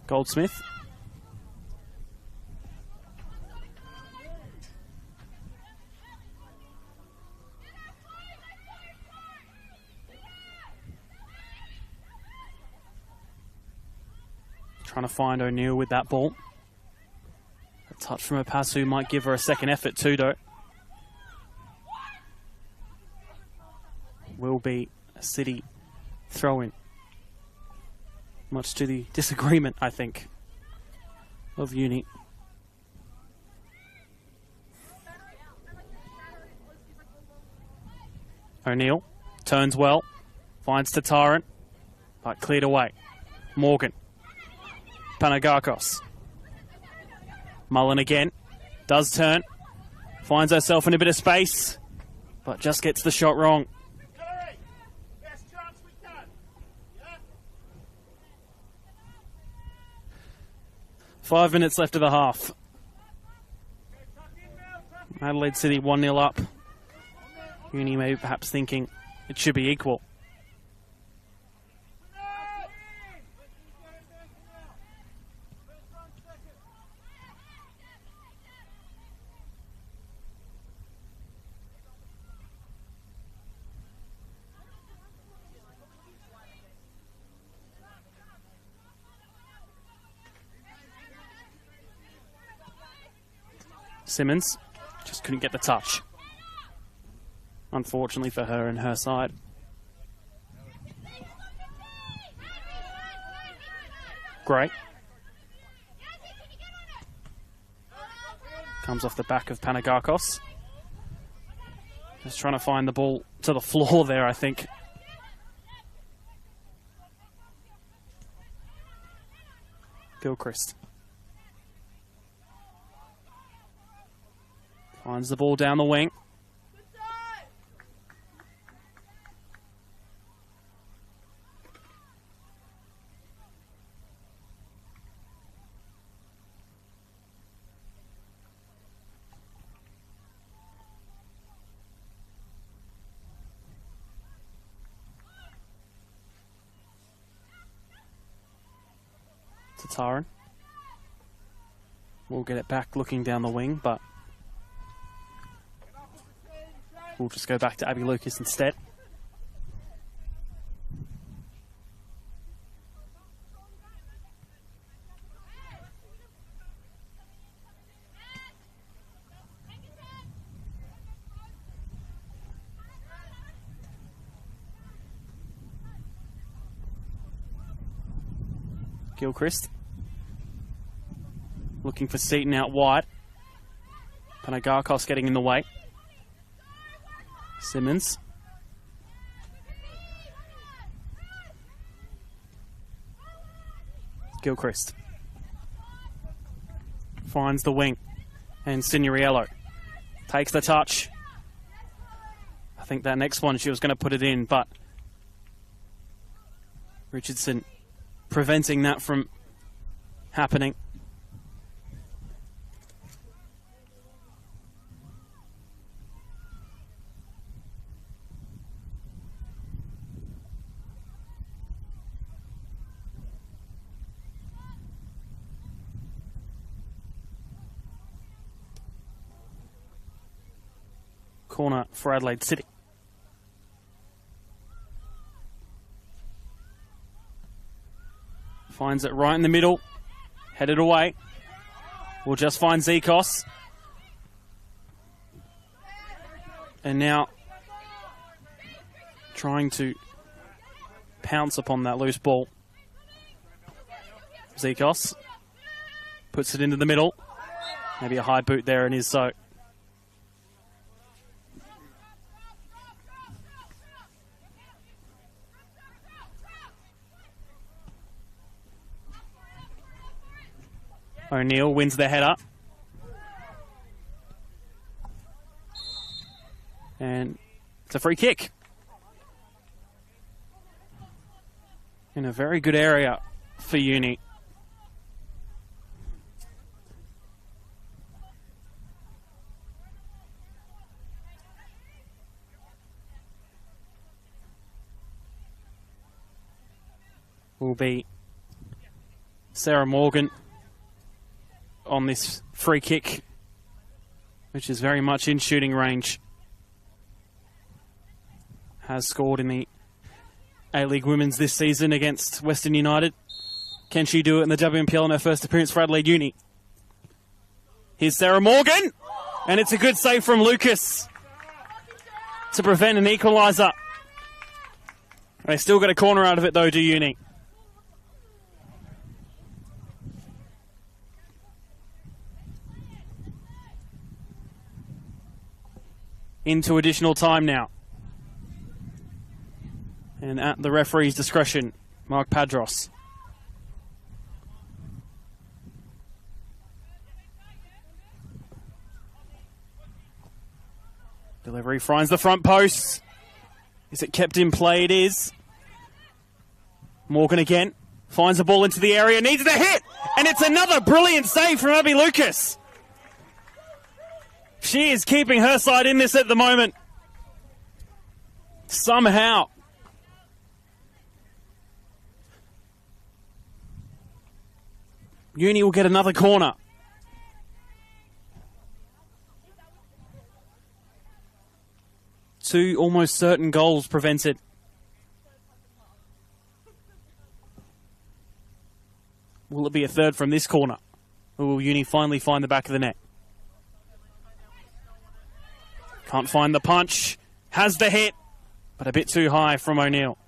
Goldsmith. Trying to find O'Neill with that ball. A touch from Ipasu might give her a second effort too, though. Will be a City throw-in. Much to the disagreement, I think, of Uni. O'Neill turns well, finds Tataran, but cleared away. Morgan. Panagakos. Mullen again, does turn, finds herself in a bit of space, but just gets the shot wrong. 5 minutes left of the half. Adelaide City 1-0 up. Uni may be perhaps thinking it should be equal. Simmons just couldn't get the touch. Unfortunately for her and her side. Great. Comes off the back of Panagakos. Just trying to find the ball to the floor there, I think. Gilchrist. Finds the ball down the wing. Tataran. We'll get it back looking down the wing, but we'll just go back to Abby Lucas instead. Gilchrist. Looking for Seaton out wide. Panagakos getting in the way. Simmons. Gilchrist. Finds the wing. And Signorello takes the touch. I think that next one she was going to put it in, but Richardson preventing that from happening. Corner for Adelaide City. Finds it right in the middle. Headed away. We'll just find Zekos. And now trying to pounce upon that loose ball. Zekos puts it into the middle. Maybe a high boot there, and is so. O'Neill wins the header. And it's a free kick. In a very good area for Uni. Will be Sarah Morgan on this free kick, which is very much in shooting range. Has scored in the A-League Women's this season against Western United. Can she do it in the WNPL in her first appearance for Adelaide Uni? Here's Sarah Morgan, and it's a good save from Lucas to prevent an equaliser. They still got a corner out of it though, do Uni. Into additional time now. And at the referee's discretion, Mark Padros. Delivery finds the front post. Is it kept in play? It is. Morgan again. Finds the ball into the area. Needs the hit. And it's another brilliant save from Abby Lucas. She is keeping her side in this at the moment. Somehow. Uni will get another corner. Two almost certain goals prevented. Will it be a third from this corner? Or will Uni finally find the back of the net? Can't find the punch. Has the hit, but a bit too high from O'Neill.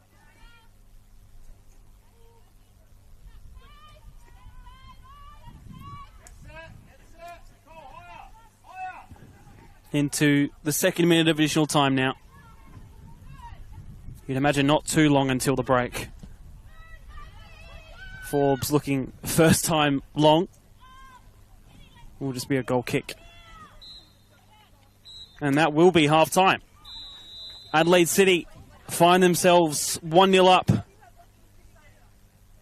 Into the second minute of additional time now. You'd imagine not too long until the break. Forbes looking first time long. Will just be a goal kick. And that will be half time. Adelaide City find themselves 1-0 up.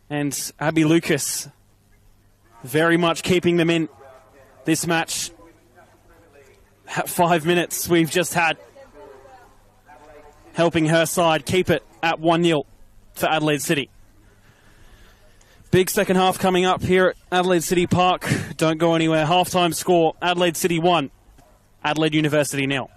And Abby Lucas very much keeping them in this match. At 5 minutes we've just had, helping her side keep it at 1-0 for Adelaide City. Big second half coming up here at Adelaide City Park. Don't go anywhere. Halftime score, Adelaide City 1, Adelaide University 0.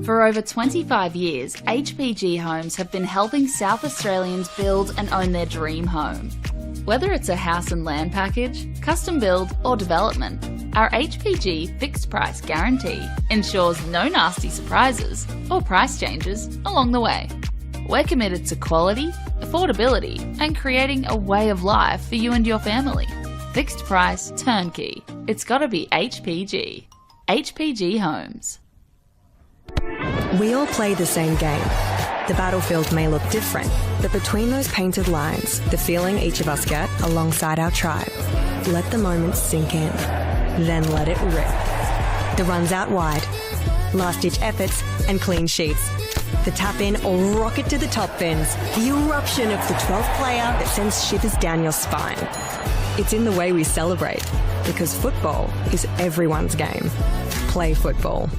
For over 25 years, HPG Homes have been helping South Australians build and own their dream home. Whether it's a house and land package, custom build or development, our HPG fixed price guarantee ensures no nasty surprises or price changes along the way. We're committed to quality, affordability and creating a way of life for you and your family. Fixed price turnkey. It's gotta be HPG. HPG Homes. We all play the same game. The battlefield may look different, but between those painted lines, the feeling each of us get alongside our tribe. Let the moment sink in, then let it rip. The runs out wide, last-ditch efforts and clean sheets. The tap-in or rocket to the top bins. The eruption of the 12th player that sends shivers down your spine. It's in the way we celebrate, because football is everyone's game. Play football.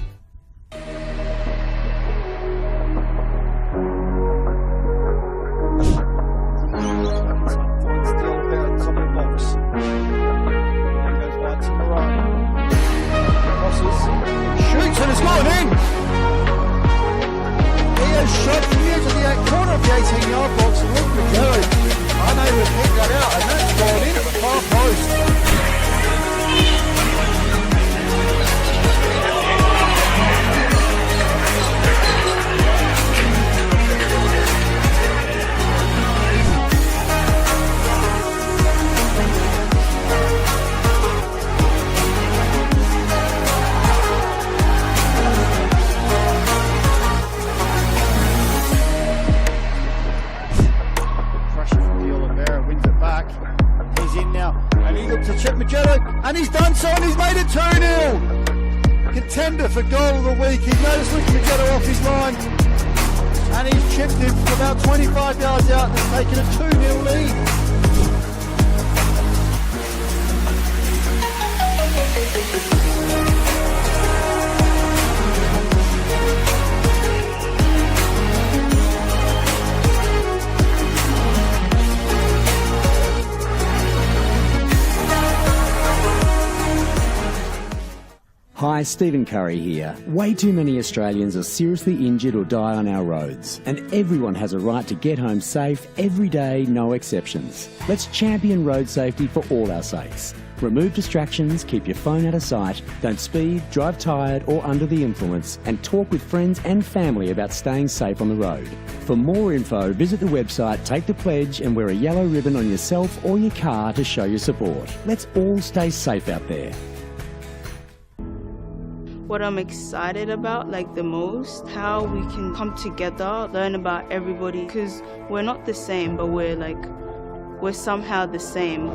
Shot from the edge of the corner of the 18-yard box and look for Joey. Unable to pick that out, and that's gone in at the far post. And he's done so, and he's made it 2-0. Contender for goal of the week. He's noticed Luke Magetto off his line, and he's chipped him from about 25 yards out and has taken a 2-0 lead. Hi, Stephen Curry here. Way too many Australians are seriously injured or die on our roads, and everyone has a right to get home safe every day, no exceptions. Let's champion road safety for all our sakes. Remove distractions, keep your phone out of sight, don't speed, drive tired or under the influence, and talk with friends and family about staying safe on the road. For more info, visit the website, take the pledge and wear a yellow ribbon on yourself or your car to show your support. Let's all stay safe out there. What I'm excited about, like the most, how we can come together, learn about everybody, because we're not the same, but we're somehow the same.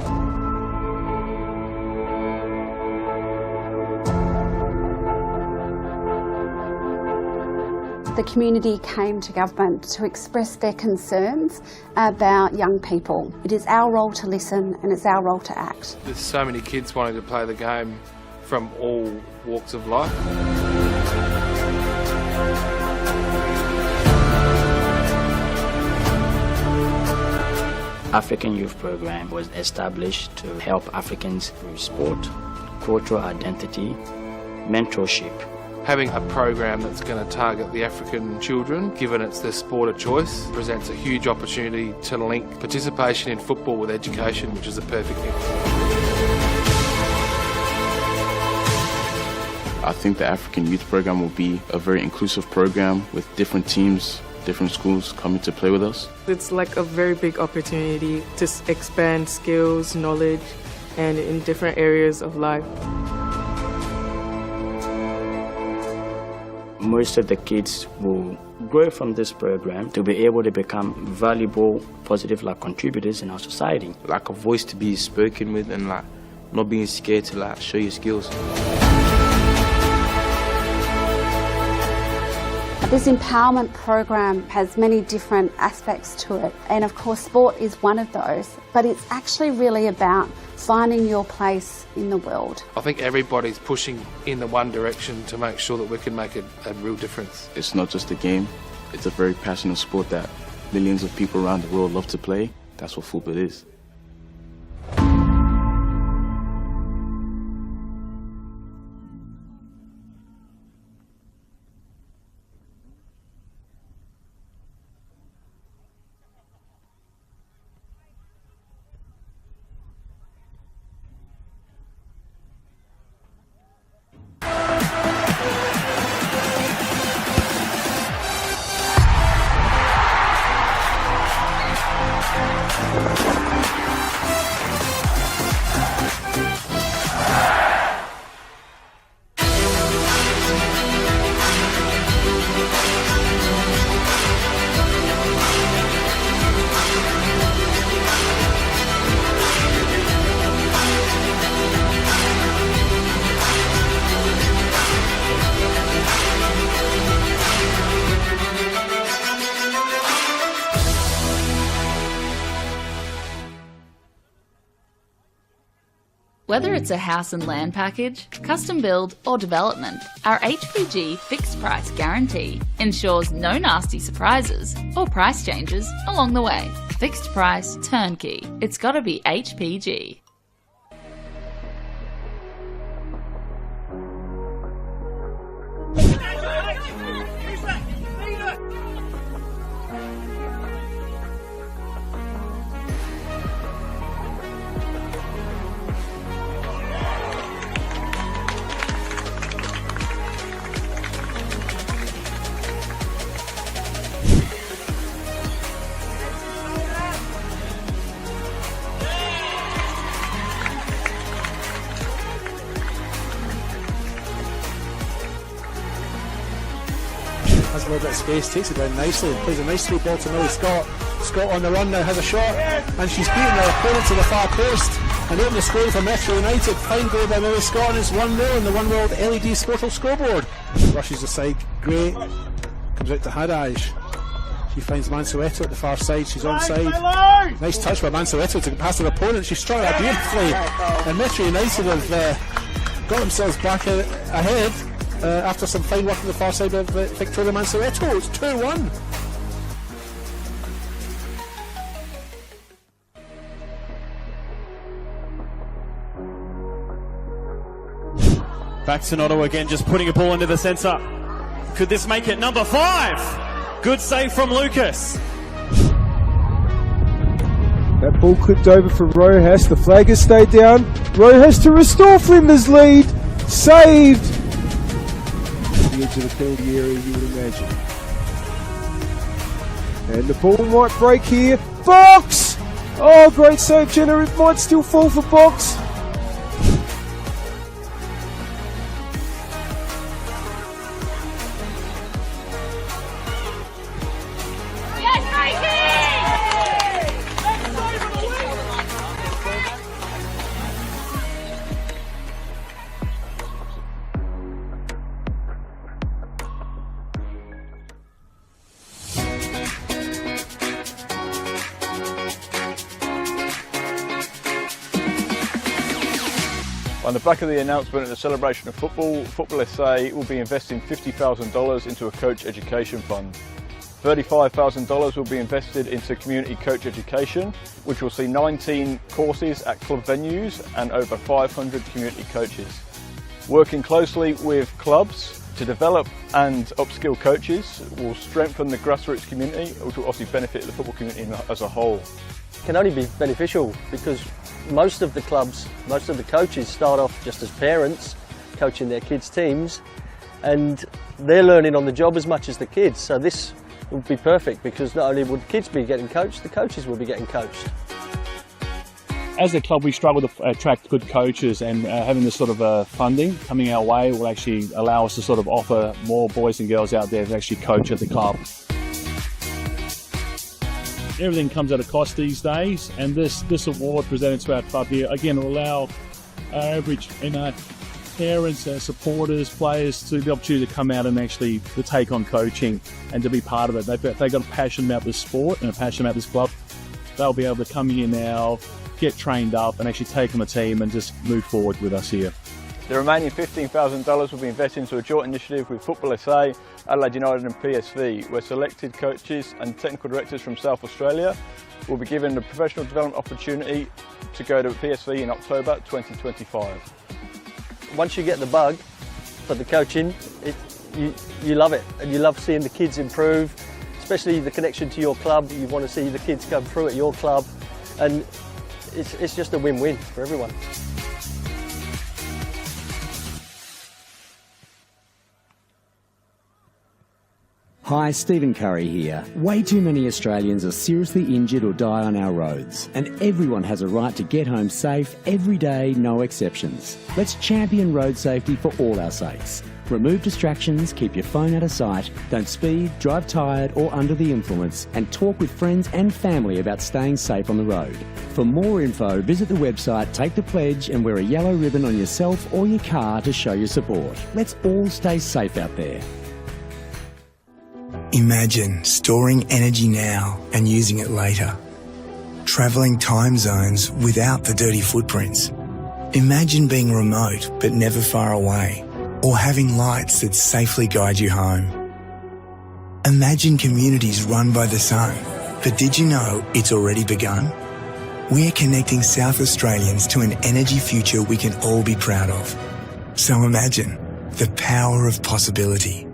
The community came to government to express their concerns about young people. It is our role to listen and it's our role to act. There's so many kids wanting to play the game from all walks of life. African Youth Program was established to help Africans through sport, cultural identity, mentorship. Having a program that's going to target the African children, given it's their sport of choice, presents a huge opportunity to link participation in football with education, which is a perfect thing. I think the African Youth Program will be a very inclusive program with different teams, different schools coming to play with us. It's like a very big opportunity to expand skills, knowledge, and in different areas of life. Most of the kids will grow from this program to be able to become valuable, positive contributors in our society. Like a voice to be spoken with and not being scared to show your skills. This empowerment program has many different aspects to it, and of course sport is one of those, but it's actually really about finding your place in the world. I think everybody's pushing in the one direction to make sure that we can make a real difference. It's not just a game, it's a very passionate sport that millions of people around the world love to play. That's what football is. Whether it's a house and land package, custom build or development, our HPG fixed price guarantee ensures no nasty surprises or price changes along the way. Fixed price turnkey. It's gotta be HPG. Has a little bit of space, takes it down nicely, plays a nice sweet ball to Millie Scott. Scott on the run now has a shot, and she's beaten her opponent to the far post and opened the scoring for Metro United. Fine goal by Millie Scott, and it's 1-0 in the One World LED Sportal scoreboard. Rushes aside, great, comes out to Hadaj. She finds Mansueto at the far side, she's onside. Nice touch by Mansueto to get past her opponent, she struck that beautifully, and Metro United have got themselves back ahead. After some fine work on the far side of Victoria Mansueto. It's 2-1. Back to Noto again, just putting a ball into the centre. Could this make it? Number 5! Good save from Lucas. That ball clipped over from Rojas. The flag has stayed down. Rojas to restore Flinders' lead. Saved. The edge of the penalty area, you would imagine. And the ball might break here. Box! Oh, great save, Jenner. It might still fall for Box. On the back of the announcement of the celebration of football, NPLSA will be investing $50,000 into a coach education fund. $35,000 will be invested into community coach education, which will see 19 courses at club venues and over 500 community coaches. Working closely with clubs to develop and upskill coaches will strengthen the grassroots community, which will obviously benefit the football community as a whole. It can only be beneficial because most of the clubs, most of the coaches start off just as parents coaching their kids' teams, and they're learning on the job as much as the kids. So this would be perfect because not only would kids be getting coached, the coaches will be getting coached. As a club, we struggle to attract good coaches, and having this sort of funding coming our way will actually allow us to sort of offer more boys and girls out there to actually coach at the club. Everything comes at a cost these days, and this award presented to our club here again will allow our average parents, supporters, players to the opportunity to come out and actually to take on coaching and to be part of it. They've got a passion about this sport and a passion about this club. They'll be able to come here now, get trained up, and actually take on the team and just move forward with us here. The remaining $15,000 will be invested into a joint initiative with NPLSA, Adelaide United and PSV, where selected coaches and technical directors from South Australia will be given a professional development opportunity to go to PSV in October 2025. Once you get the bug for the coaching, you love it, and you love seeing the kids improve, especially the connection to your club. You want to see the kids come through at your club, and it's just a win-win for everyone. Hi, Stephen Curry here. Way too many Australians are seriously injured or die on our roads, and everyone has a right to get home safe every day, no exceptions. Let's champion road safety for all our sakes. Remove distractions, keep your phone out of sight, don't speed, drive tired or under the influence, and talk with friends and family about staying safe on the road. For more info, visit the website, take the pledge and wear a yellow ribbon on yourself or your car to show your support. Let's all stay safe out there. Imagine storing energy now and using it later. Travelling time zones without the dirty footprints. Imagine being remote but never far away, or having lights that safely guide you home. Imagine communities run by the sun, but did you know it's already begun? We're connecting South Australians to an energy future we can all be proud of. So imagine the power of possibility.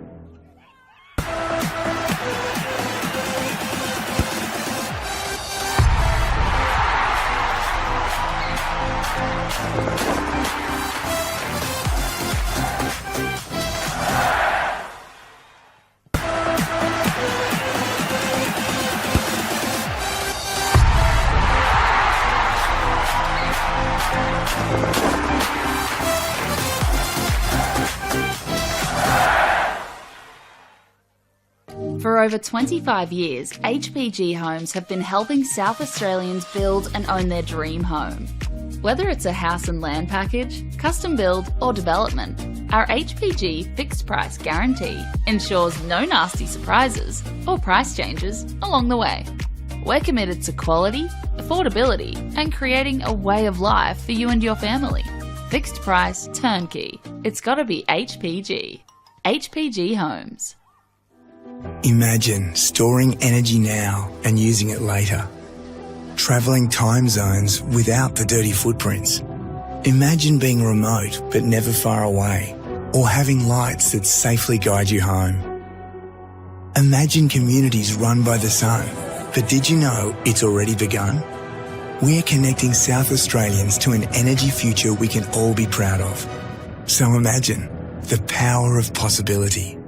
For over 25 years, HPG Homes have been helping South Australians build and own their dream home. Whether it's a house and land package, custom build or development, our HPG fixed price guarantee ensures no nasty surprises or price changes along the way. We're committed to quality, affordability and creating a way of life for you and your family. Fixed price turnkey. It's gotta be HPG. HPG Homes. Imagine storing energy now and using it later. Travelling time zones without the dirty footprints. Imagine being remote but never far away, or having lights that safely guide you home. Imagine communities run by the sun, but did you know it's already begun? We're connecting South Australians to an energy future we can all be proud of. So imagine the power of possibility.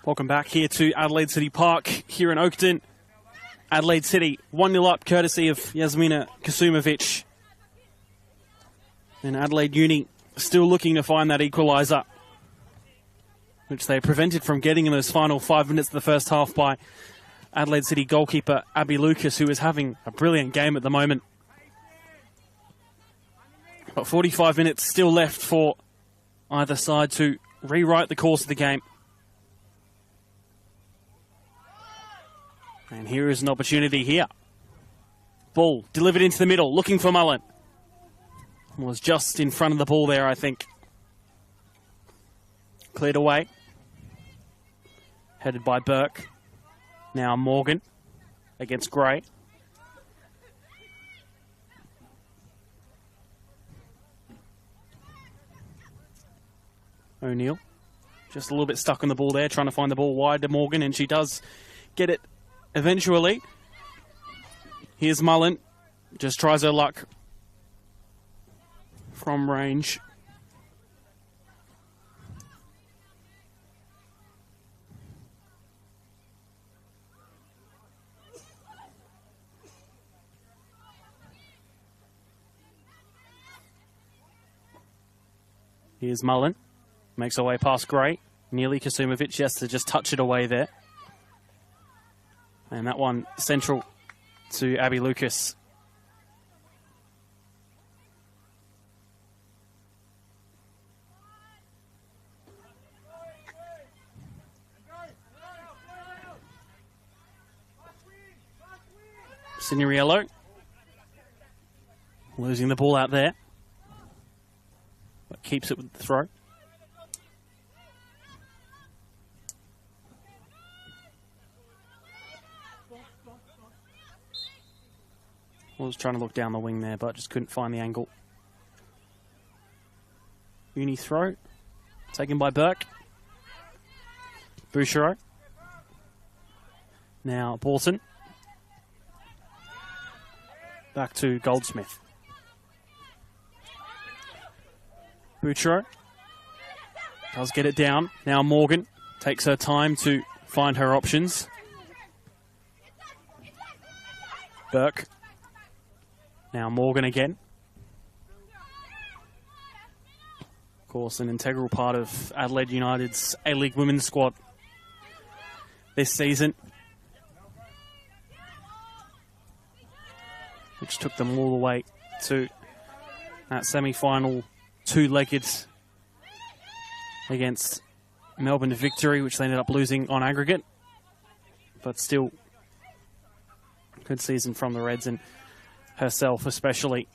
Welcome back here to Adelaide City Park here in Oakton. Adelaide City 1-0 up courtesy of Yasmina Kasumovic. And Adelaide Uni still looking to find that equaliser, which they prevented from getting in those final 5 minutes of the first half by Adelaide City goalkeeper Abby Lucas, who is having a brilliant game at the moment. But 45 minutes still left for either side to rewrite the course of the game. And here is an opportunity here. Ball delivered into the middle, looking for Mullen. Was just in front of the ball there, I think. Cleared away. Headed by Burke. Now Morgan against Gray. O'Neill just a little bit stuck on the ball there, trying to find the ball wide to Morgan, and she does get it eventually. Here's Mullen. Just tries her luck from range. Here's Mullen. Makes her way past Gray. Nearly Kasumovic has to just touch it away there. And that one central to Abby Lucas. Signorello losing the ball out there, but keeps it with the throw. I was trying to look down the wing there, but just couldn't find the angle. Uni throw, taken by Burke. Bouchereau. Now Bolton. Back to Goldsmith. Bouchereau does get it down. Now Morgan takes her time to find her options. Burke. Now Morgan again. Of course, an integral part of Adelaide United's A-League women's squad this season, which took them all the way to that semi-final two-legged against Melbourne Victory, which they ended up losing on aggregate. But still, good season from the Reds and herself especially.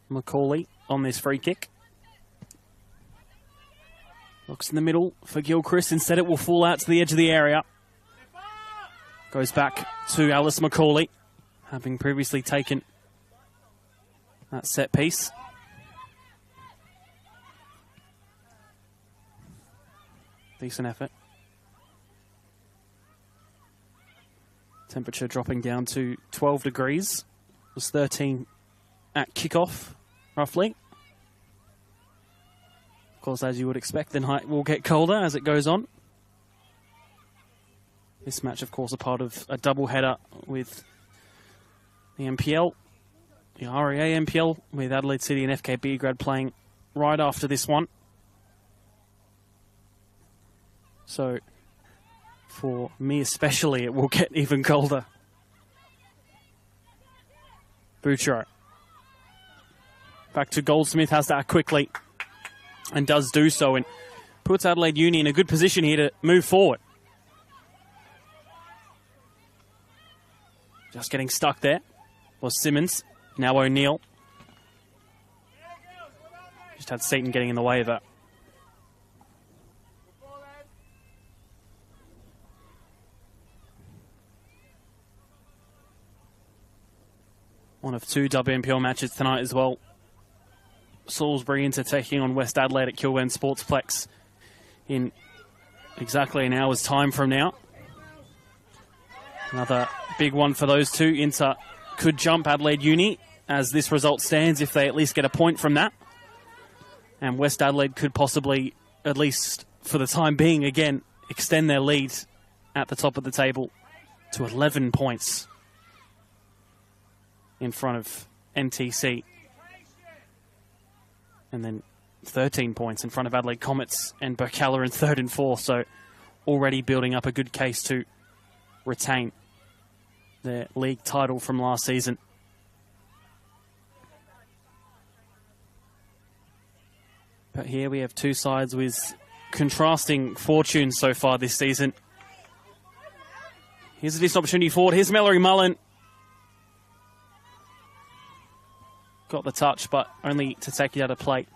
Macaulay on this free kick. Looks in the middle for Gilchrist. Instead it will fall out to the edge of the area. Goes back to Alice Macaulay, having previously taken that set piece. Decent effort. Temperature dropping down to 12 degrees. It was 13 at kickoff, roughly. Of course, as you would expect, the night will get colder as it goes on. This match, of course, a part of a double-header with the NPL, the REA NPL, with Adelaide City and FK Beograd playing right after this one. So, for me especially, it will get even colder. Bouchereau. Back to Goldsmith, has that quickly, and does do so, and puts Adelaide Uni in a good position here to move forward. Just getting stuck there was Simmons. Now O'Neill. Just had Seaton getting in the way of that. One of two WNPL matches tonight as well. Salisbury Inter taking on West Adelaide at Kilburn Sportsplex in exactly an hour's time from now. Another big one for those two. Inter could jump Adelaide Uni as this result stands if they at least get a point from that. And West Adelaide could possibly, at least for the time being, again, extend their lead at the top of the table to 11 points in front of NTC. And then 13 points in front of Adelaide Comets and Burkalla in 3rd and 4th. So already building up a good case to retain their league title from last season. But here we have two sides with contrasting fortunes so far this season. Here's a decent opportunity forward. Here's Mallory Mullen. Got the touch, but only to take it out of play.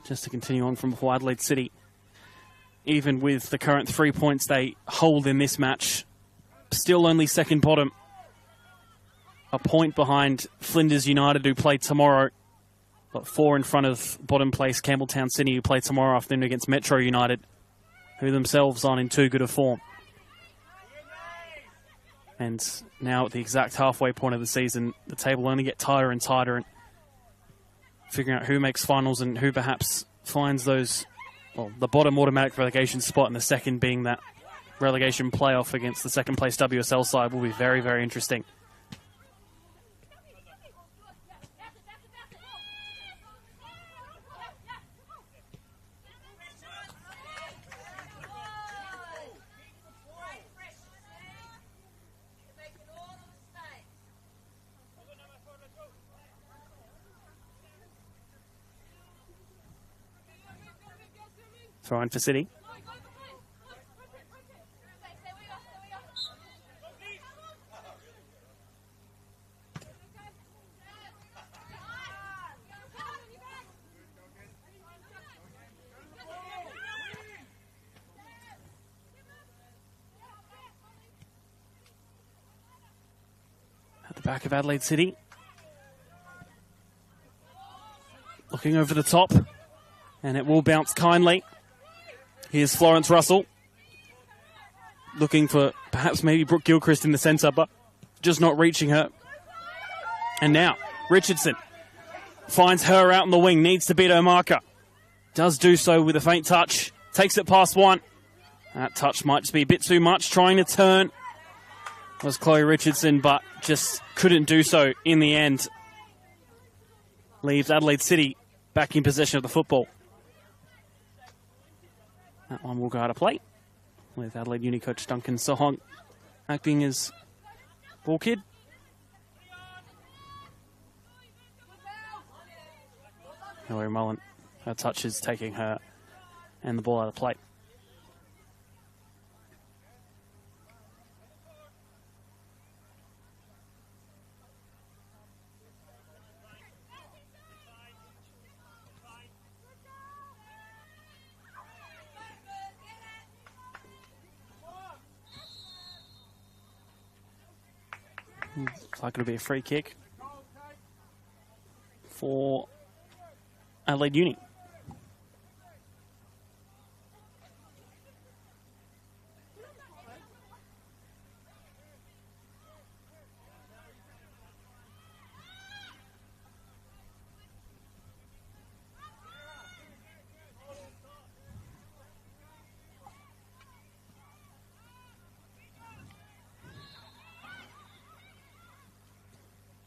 Just to continue on from before, Adelaide City, even with the current 3 points they hold in this match, still only second bottom. A point behind Flinders United, who play tomorrow, but 4 in front of bottom place Campbelltown City, who play tomorrow afternoon against Metro United, who themselves aren't in too good a form. And now at the exact halfway point of the season, the table will only get tighter and tighter, and figuring out who makes finals and who perhaps finds those, well, the bottom automatic relegation spot, and the second being that relegation playoff against the second place WSL side will be very, very interesting. Throw in for City. At the back of Adelaide City. Looking over the top, and it will bounce kindly. Here's Florence Russell, looking for perhaps maybe Brooke Gilchrist in the centre, but just not reaching her. And now, Richardson finds her out in the wing, needs to beat her marker. Does do so with a faint touch, takes it past one. That touch might just be a bit too much, trying to turn. Was Chloe Richardson, but just couldn't do so in the end. Leaves Adelaide City back in possession of the football. That one will go out of play with Adelaide Uni coach Duncan Sohong acting as ball kid. Mallory Mullen, her touch is taking her and the ball out of play. Looks like it'll be a free kick for Adelaide Uni.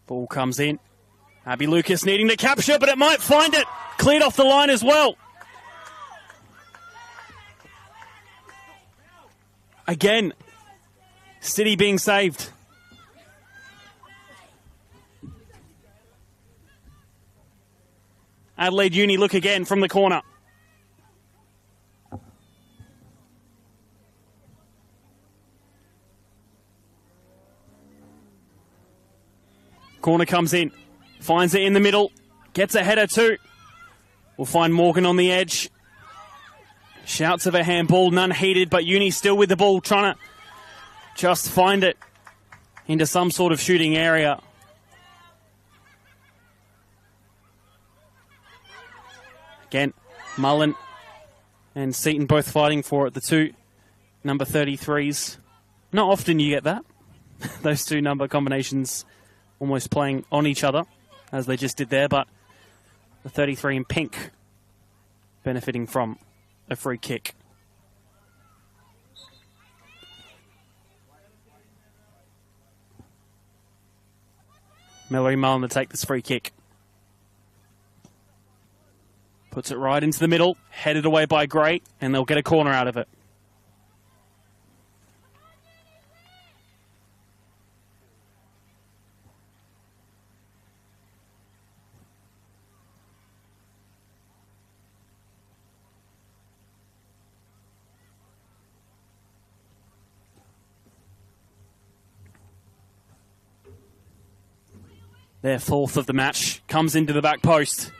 Ball comes in. Abby Lucas needing to capture, but it might find it. Cleared off the line as well. Again, City being saved. Adelaide Uni look again from the corner. Corner comes in, finds it in the middle, gets a header too. We'll find Morgan on the edge. Shouts of a handball, none heeded, but Uni still with the ball, trying to just find it into some sort of shooting area. Again, Mullen and Seaton both fighting for it, the two number 33s. Not often you get that. Those two number combinations almost playing on each other, as they just did there, but the 33 in pink benefiting from a free kick. Mallory Mullen to take this free kick. Puts it right into the middle, headed away by Gray, and they'll get a corner out of it. Their fourth of the match comes into the back post.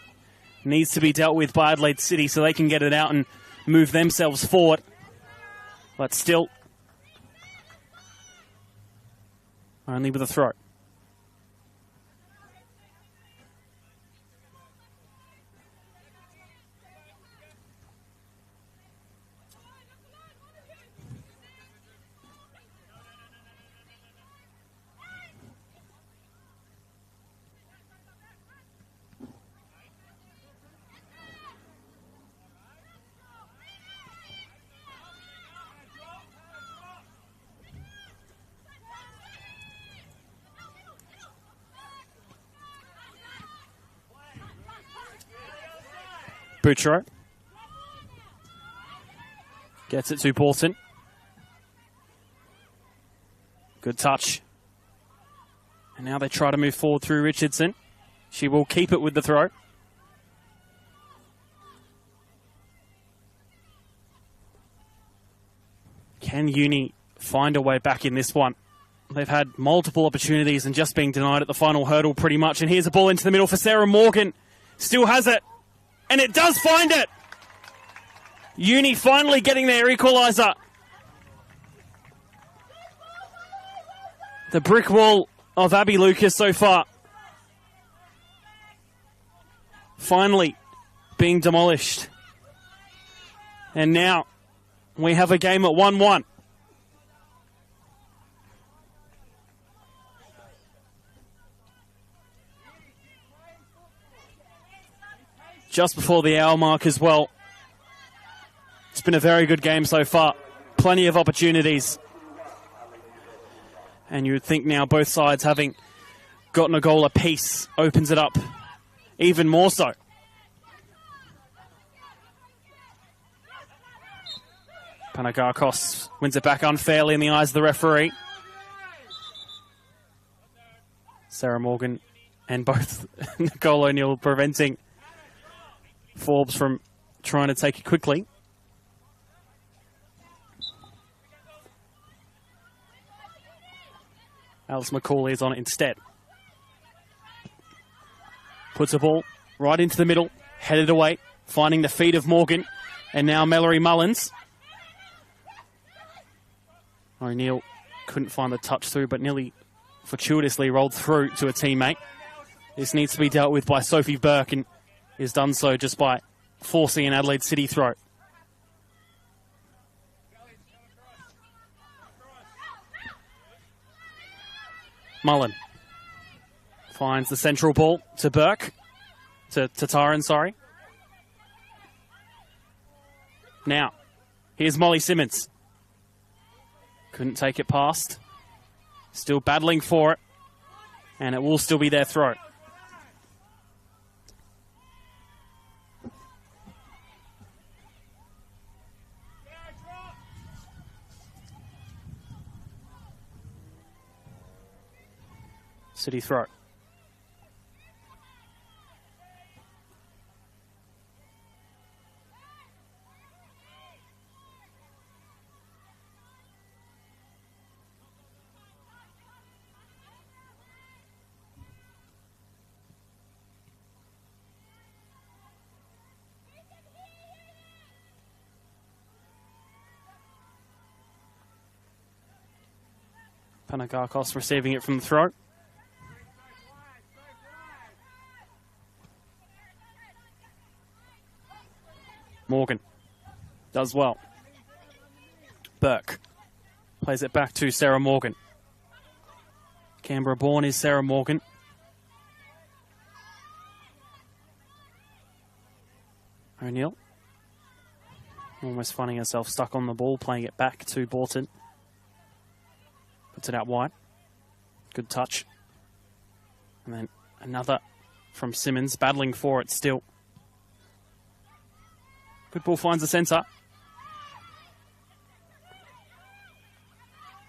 Needs to be dealt with by Adelaide City so they can get it out and move themselves forward. But still, only with a throw. Butchero gets it to Borton. Good touch. And now they try to move forward through Richardson. She will keep it with the throw. Can Uni find a way back in this one? They've had multiple opportunities and just being denied at the final hurdle pretty much. And here's a ball into the middle for Sarah Morgan. Still has it. And it does find it. Uni finally getting their equaliser. The brick wall of Abby Lucas so far. Finally being demolished. And now we have a game at 1-1. Just before the hour mark as well. It's been a very good game so far. Plenty of opportunities. And you would think now both sides having gotten a goal apiece opens it up even more so. Panagakos wins it back unfairly in the eyes of the referee. Sarah Morgan and both Nicole O'Neill preventing Forbes from trying to take it quickly. Alice McCauley is on it instead. Puts a ball right into the middle, headed away, finding the feet of Morgan, and now Mallory Mullins. O'Neill couldn't find the touch through, but nearly fortuitously rolled through to a teammate. This needs to be dealt with by Sophie Burke, and is done so just by forcing an Adelaide City throw. Mullen finds the central ball to Burke, to Tyron, sorry. Now, here's Molly Simmons. Couldn't take it past. Still battling for it, and it will still be their throw. City throw. Panagakos receiving it from the throw. Morgan does well. Burke Plays it back to Sarah Morgan. Canberra born is Sarah Morgan. O'Neill. Almost finding herself stuck on the ball, playing it back to Borton. Puts it out wide. Good touch. And then another from Simmons, battling for it still. Good ball finds the centre.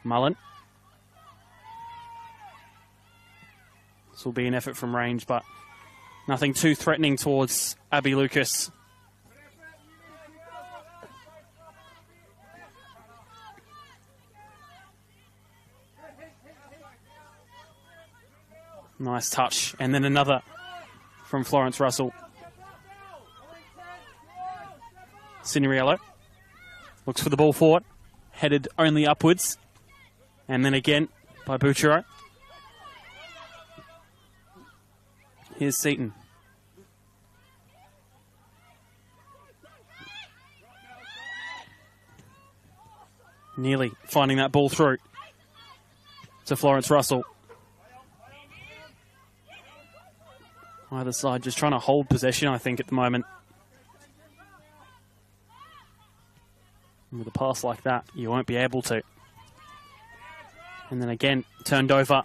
Mullen. This will be an effort from range, but nothing too threatening towards Abby Lucas. Nice touch. And then another from Florence Russell. Cineriello looks for the ball forward. Headed only upwards. And then again by Bouchero. Here's Seaton. Nearly finding that ball through to Florence Russell. Either side just trying to hold possession, I think, at the moment. And with a pass like that, you won't be able to. And then again, turned over.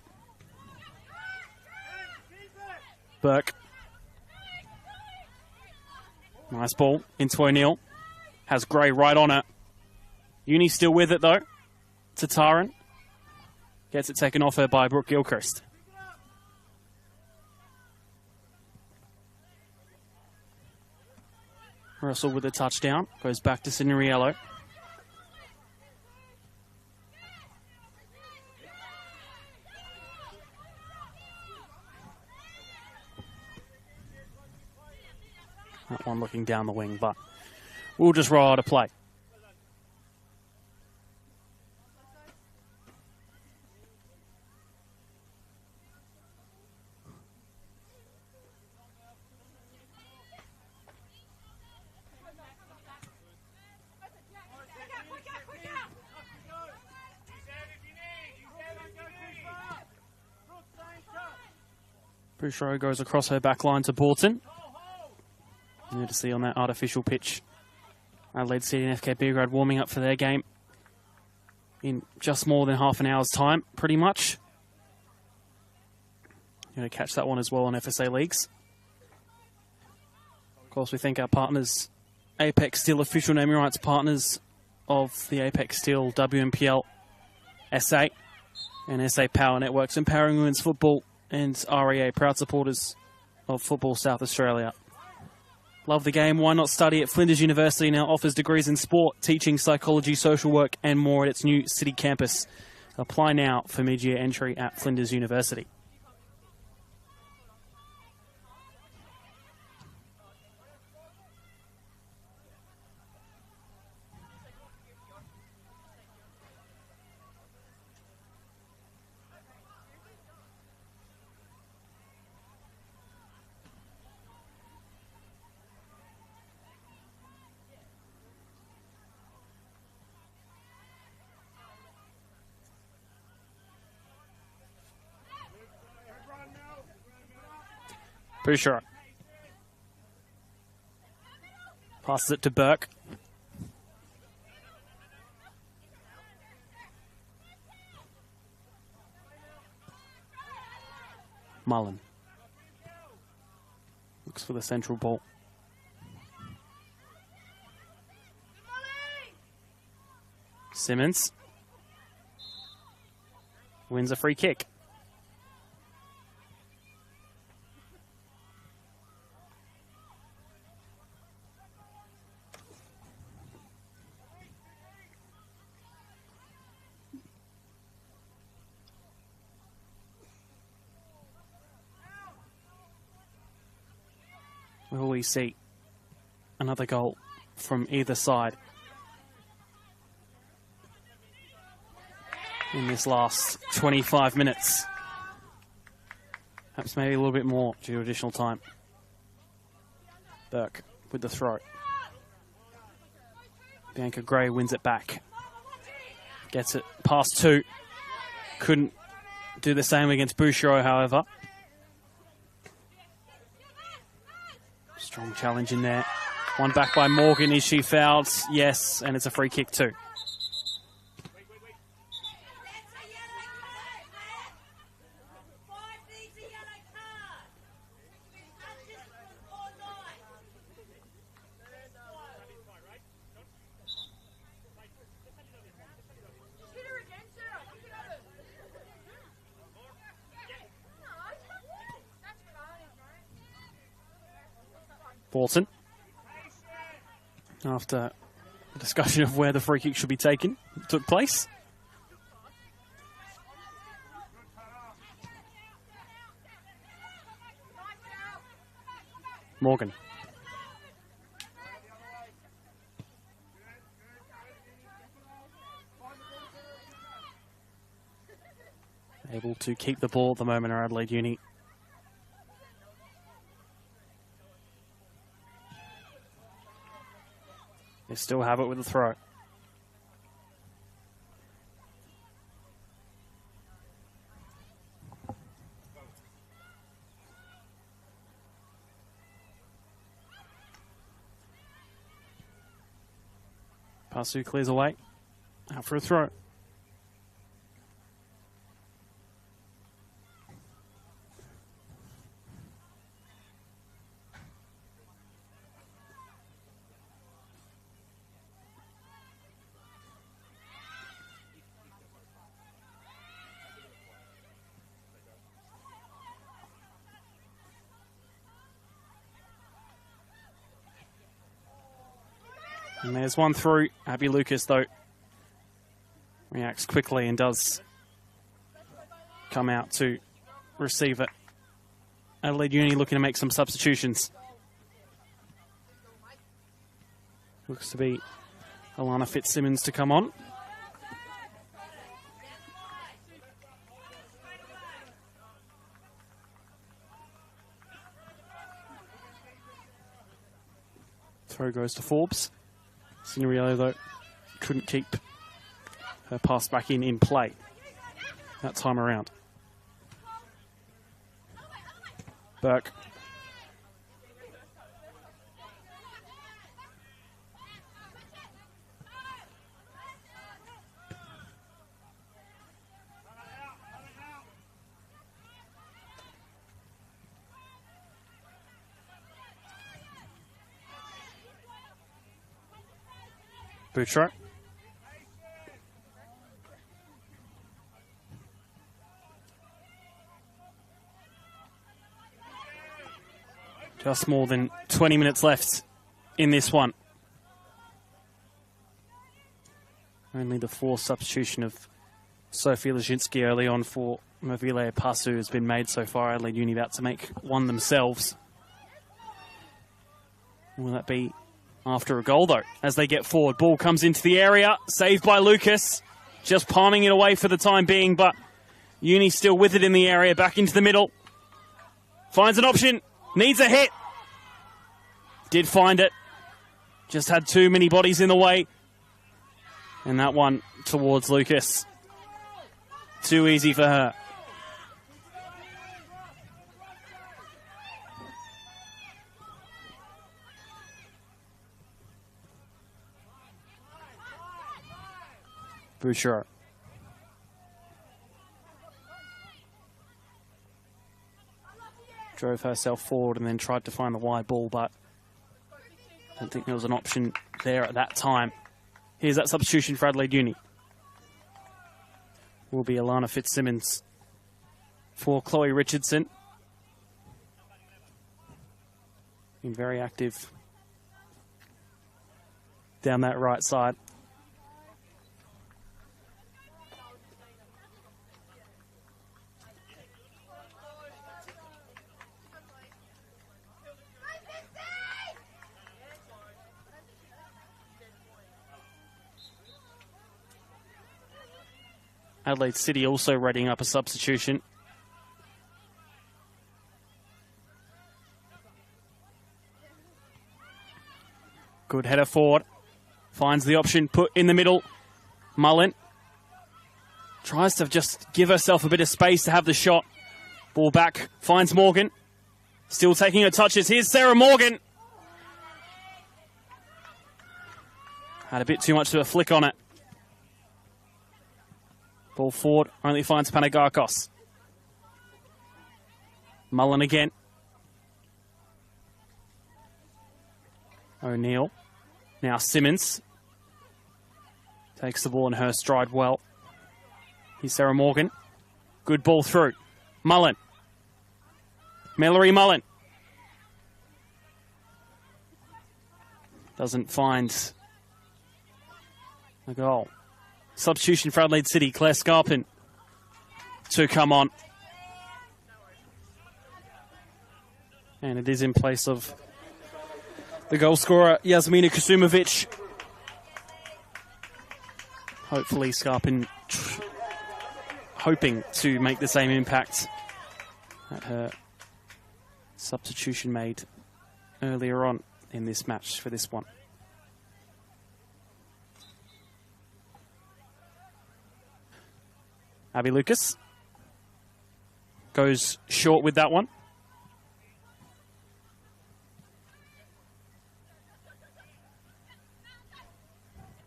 Burke. Nice ball into O'Neill. Has Gray right on it. Uni still with it, though. To Taran. Gets it taken off her by Brooke Gilchrist. Russell with a touchdown. Goes back to Cineriello. That one looking down the wing, but we'll just roll out a play. Bouchero goes across her back line to Borton. You need to see on that artificial pitch. Adelaide City and FK Beograd warming up for their game in just more than half an hour's time, pretty much. You're going to catch that one as well on FSA Leagues. Of course, we thank our partners, Apex Steel, official naming rights partners of the Apex Steel WNPL SA and SA Power Networks, empowering women's football, and REA, proud supporters of Football South Australia. Love the game? Why not study at Flinders University? Now offers degrees in sport, teaching, psychology, social work, and more at its new city campus. Apply now for mid-year entry at Flinders University. Bouchero passes it to Burke. Mullen looks for the central ball. Simmons wins a free kick. Will we see another goal from either side in this last 25 minutes? Perhaps maybe a little bit more due to additional time. Burke with the throw. Bianca Gray wins it back. Gets it past 2. Couldn't do the same against Bouchereau, however. Strong challenge in there. One back by Morgan. Is she fouled? Yes, and it's a free kick too. Bolton, after the discussion of where the free kick should be taken, took place. Morgan. Able to keep the ball at the moment are Adelaide Uni. They still have it with the throw. Pasu clears away. Out for a throw. And there's one through. Abby Lucas, though, reacts quickly and does come out to receive it. Adelaide Uni looking to make some substitutions. Looks to be Alana Fitzsimmons to come on. Throw goes to Forbes. Signorio, though, couldn't keep her pass back in play that time around. Burke. Bouchereau. Just more than 20 minutes left in this one. Only the forced substitution of Sophie Leszczynski early on for Mavile Pasu has been made so far. Adelaide Uni about to make one themselves. Will that be after a goal, though, as they get forward? Ball comes into the area, saved by Lucas. Just palming it away for the time being, but Uni still with it in the area, back into the middle. Finds an option, needs a hit. Did find it. Just had too many bodies in the way. And that one towards Lucas. Too easy for her. Boucher. Drove herself forward and then tried to find the wide ball, but I don't think there was an option there at that time. Here's that substitution for Adelaide Uni. Will be Alana Fitzsimmons for Chloe Richardson. Been very active down that right side. Adelaide City also readying up a substitution. Good header forward. Finds the option, put in the middle. Mullen Tries to just give herself a bit of space to have the shot. Ball back, finds Morgan. Still taking her touches. Here's Sarah Morgan. Had a bit too much of a flick on it. Ball forward, only finds Panagakos. Mullen again. O'Neill. Now Simmons. Takes the ball in her stride well. Here's Sarah Morgan. Good ball through. Mullen. Mallory Mullen. Doesn't find a goal. Substitution for Adelaide City. Claire Scarpin to come on. And it is in place of the goal scorer, Yasmina Kusumovic. Hopefully Scarpin hoping to make the same impact that her substitution made earlier on in this match for this one. Abby Lucas goes short with that one.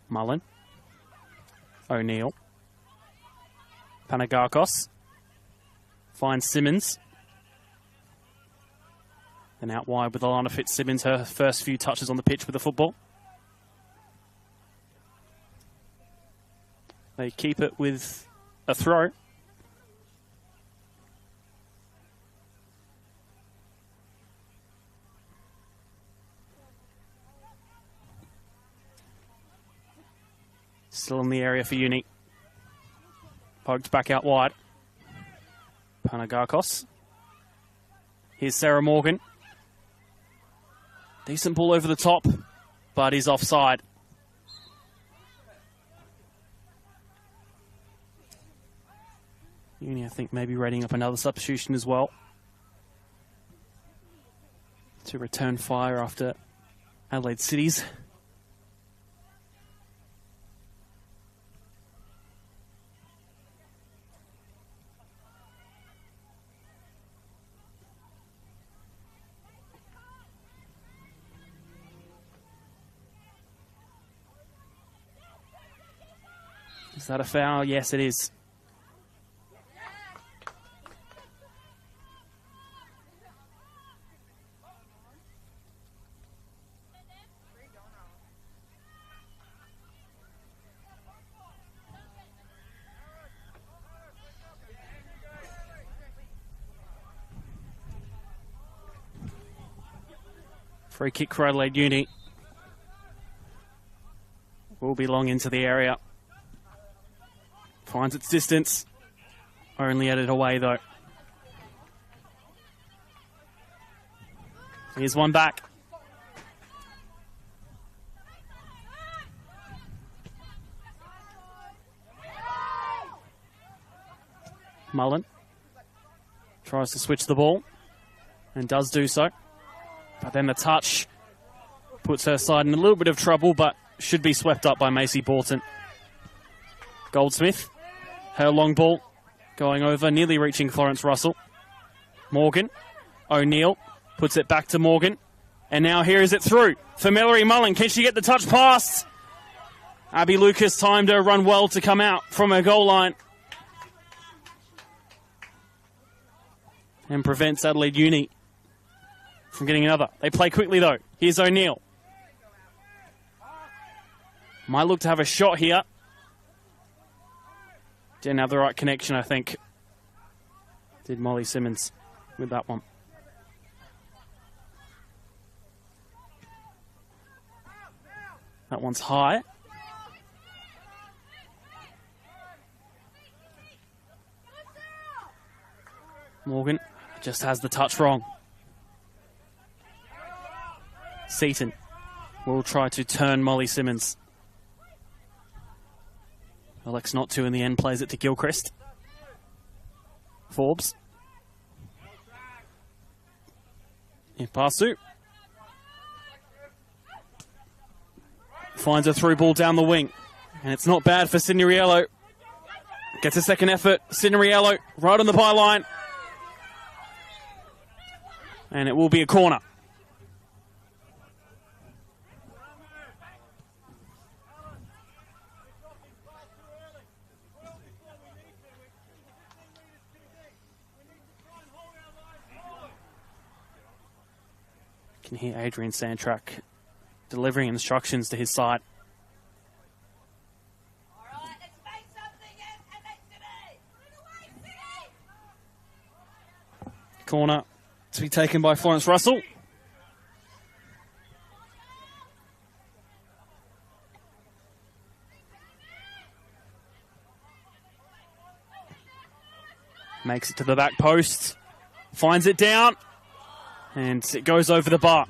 Mullen. O'Neill. Panagakos. Finds Simmons. And out wide with Alana Fitzsimmons, her first few touches on the pitch with the football. They keep it with a throw. Still in the area for Uni. Poked back out wide. Panagakos. Here's Sarah Morgan. Decent ball over the top, but he's offside. Uni, I think, maybe rating up another substitution as well to return fire after Adelaide City's. Is that a foul? Yes, it is. Free kick for Adelaide Uni. Will be long into the area. Finds its distance. Only headed away though. Here's one back. Mullen tries to switch the ball and does do so. But then the touch puts her side in a little bit of trouble, but should be swept up by Macy Borton. Goldsmith, her long ball going over, nearly reaching Florence Russell. Morgan, O'Neill puts it back to Morgan. And now here is it through for Mallory Mullen. Can she get the touch past? Abby Lucas timed her run well to come out from her goal line. And prevents Adelaide Uni from getting another. They play quickly though. Here's O'Neill. Might look to have a shot here. Didn't have the right connection, I think. Did Molly Simmons with that one. That one's high. Morgan just has the touch wrong. Seaton will try to turn Molly Simmons. Elects not to in the end, plays it to Gilchrist. Forbes. Impasu. Finds a through ball down the wing. And it's not bad for Sydney Riello. Gets a second effort. Cineriello right on the byline. And it will be a corner. You can hear Adrian Sandtrack delivering instructions to his side. Corner to be taken by Florence Russell. Makes it to the back post. Finds it down. And it goes over the bar.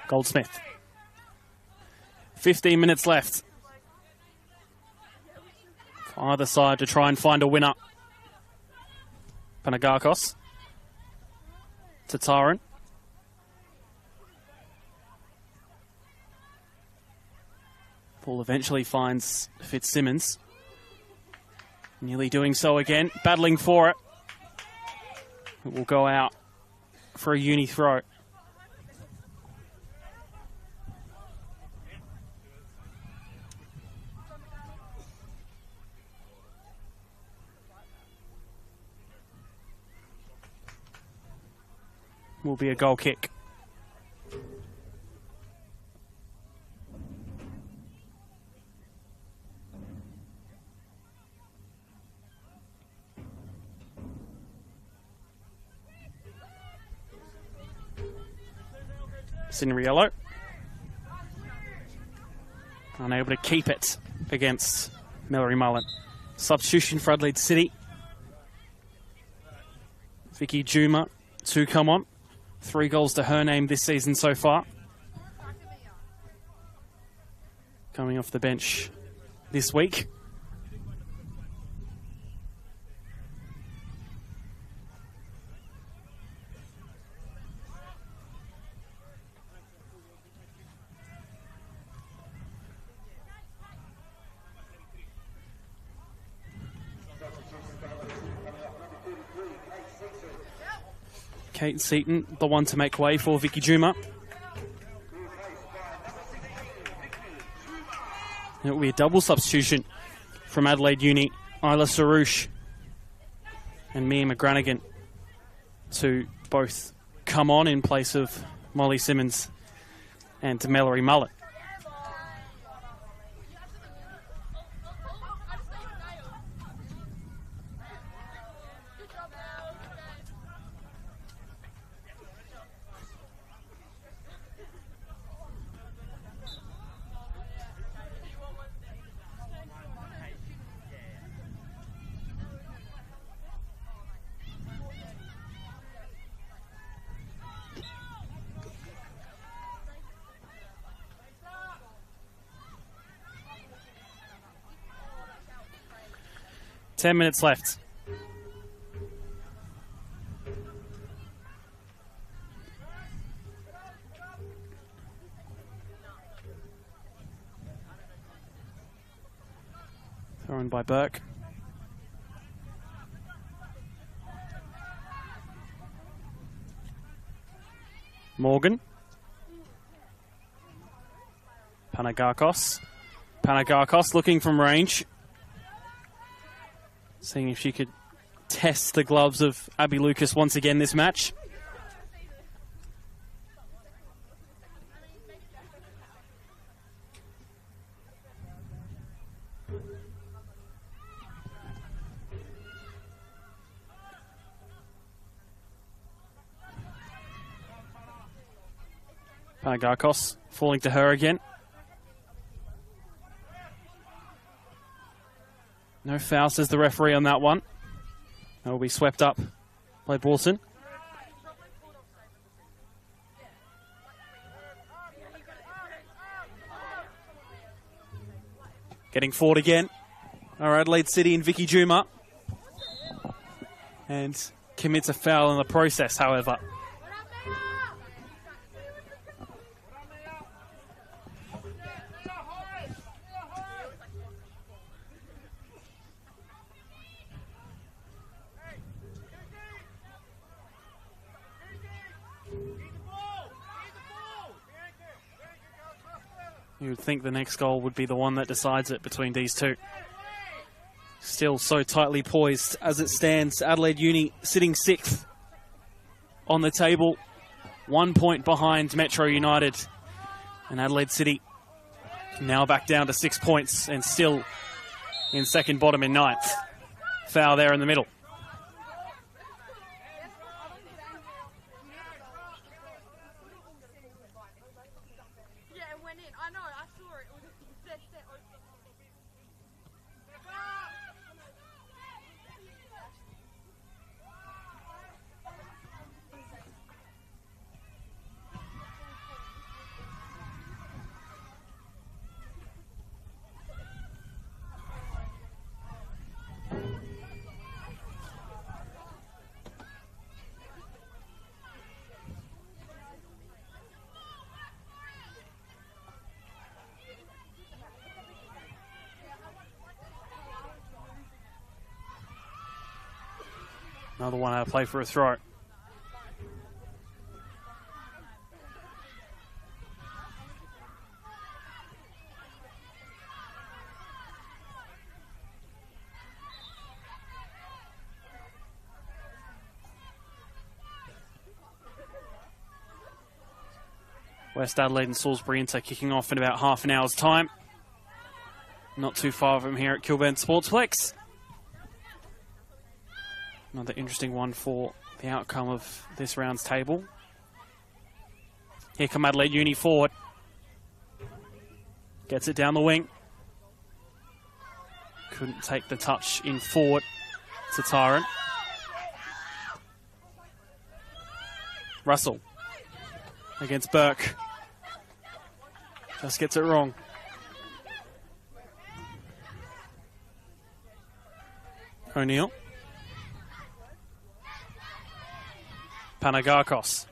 Goldsmith. 15 minutes left. For either side to try and find a winner. Panagakos. Tataran. Ball eventually finds Fitzsimmons. Nearly doing so again. Battling for it. It will go out for a uni throw. Will be a goal kick. Cineriello. Unable to keep it against Mallory Mullen. Substitution for Adelaide City. Vicky Juma to come on. 3 goals to her name this season so far. Coming off the bench this week. Kate Seaton, the one to make way for Vicky Juma. It will be a double substitution from Adelaide Uni. Isla Sarouche and Mia McGranagan to both come on in place of Molly Simmons and Mallory Mullen. Ten minutes left. Thrown by Burke. Morgan. Panagakos. Panagakos looking from range. Seeing if she could test the gloves of Abby Lucas once again this match. Panagakos falling to her again. No foul, says the referee on that one. That will be swept up by Borson. Getting forward again. Our Adelaide City and Vicky Juma. And commits a foul in the process, however. You would think the next goal would be the one that decides it between these two. Still so tightly poised as it stands. Adelaide Uni sitting 6th on the table. 1 point behind Metro United. And Adelaide City now back down to 6 points and still in second bottom in 9th. Foul there in the middle. Another one out of play for a throw. West Adelaide and Salisbury Inter kicking off in about half an hour's time. Not too far from here at Kilburn Sportsplex. Another interesting one for the outcome of this round's table. Here come Adelaide Uni forward. Gets it down the wing. Couldn't take the touch in forward to Tyrant. Russell against Burke. Just gets it wrong. O'Neill. Panagakos.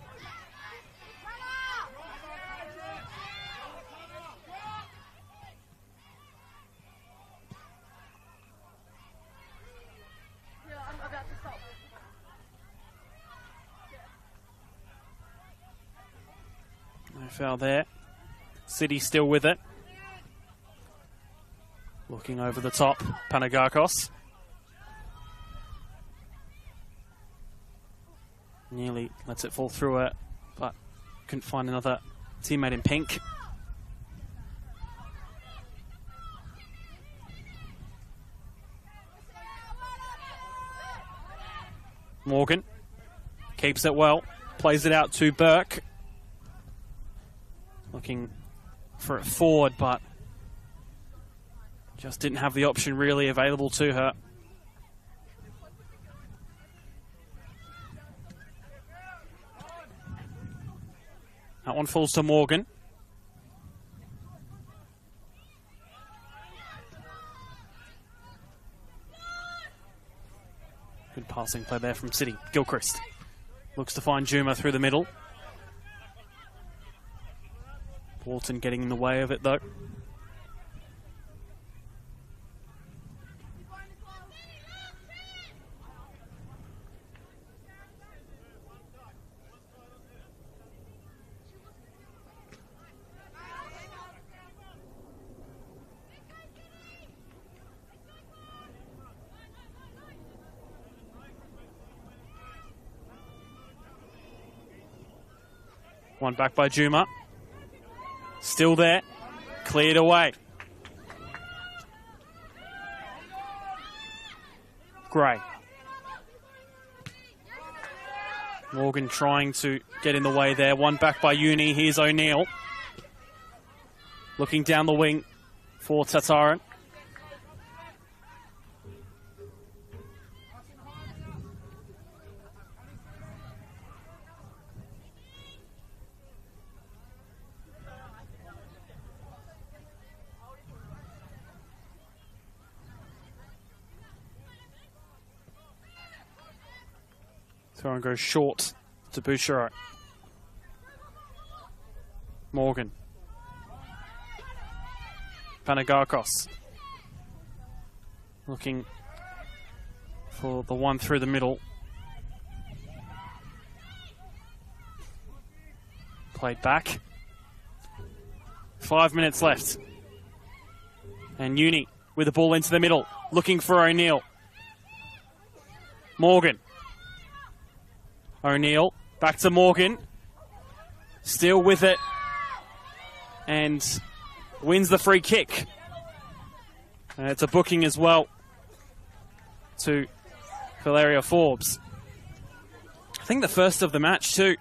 No foul there. City still with it. Looking over the top, Panagakos. Nearly lets it fall through it, but couldn't find another teammate in pink. Morgan keeps it well, plays it out to Burke. Looking for it forward, but just didn't have the option really available to her. That one falls to Morgan. Good passing play there from City. Gilchrist looks to find Juma through the middle. Walton getting in the way of it though. One back by Juma. Still there. Cleared away. Gray. Morgan trying to get in the way there. One back by Uni. Here's O'Neill. Looking down the wing for Tataran. Throw and goes short to Bouchero. Morgan. Panagakos. Looking for the one through the middle. Played back. 5 minutes left. And Uni with the ball into the middle. Looking for O'Neill. Morgan. O'Neill back to Morgan. Still with it. And wins the free kick. And it's a booking as well to Valeria Forbes. I think the first of the match too.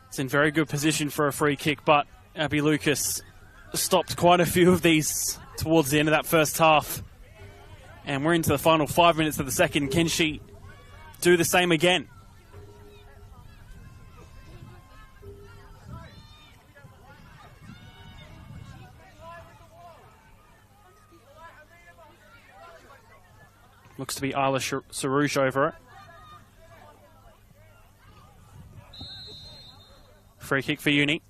It's in very good position for a free kick, but Abby Lucas stopped quite a few of these towards the end of that first half. And we're into the final 5 minutes of the second. Can she do the same again? Looks to be Isla Sarouche over it. Free kick for Uni.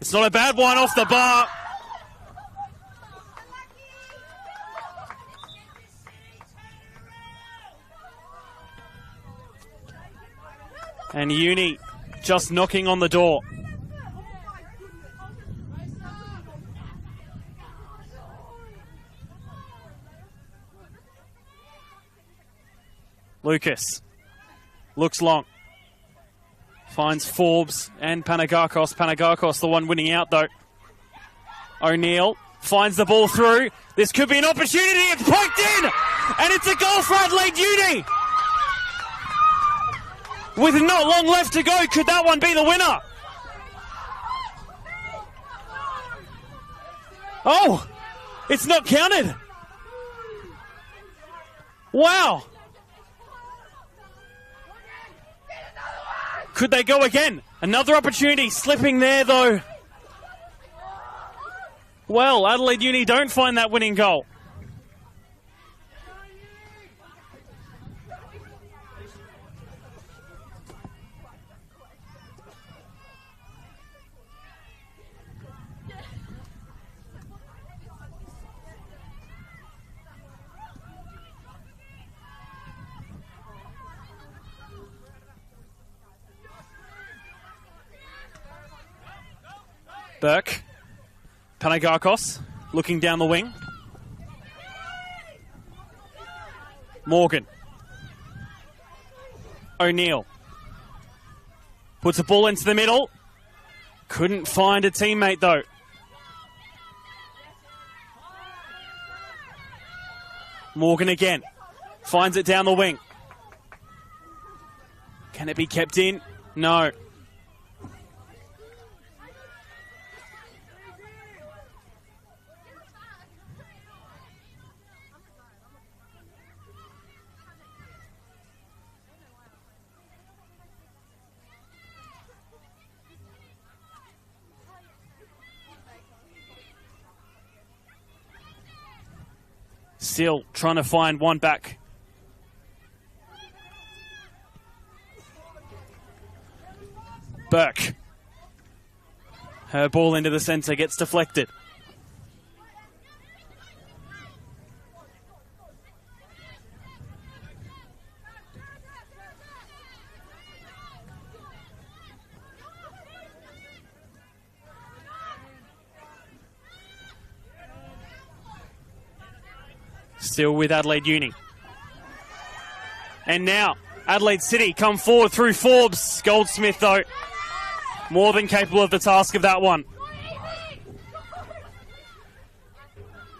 It's not a bad one off the bar. And Uni just knocking on the door. Lucas looks long. Finds Forbes and Panagakos. Panagakos the one winning out though. O'Neill finds the ball through. This could be an opportunity. It's poked in! And it's a goal for Adelaide Uni! With not long left to go, could that one be the winner? Oh! It's not counted! Wow! Could they go again? Another opportunity slipping there though. Well, Adelaide Uni don't find that winning goal. Burke. Panagakos looking down the wing. Morgan. O'Neill. Puts a ball into the middle. Couldn't find a teammate though. Morgan again. Finds it down the wing. Can it be kept in? No. Still trying to find one back. Burke. Her ball into the centre gets deflected. Still with Adelaide Uni. And now, Adelaide City come forward through Forbes. Goldsmith, though, more than capable of the task of that one.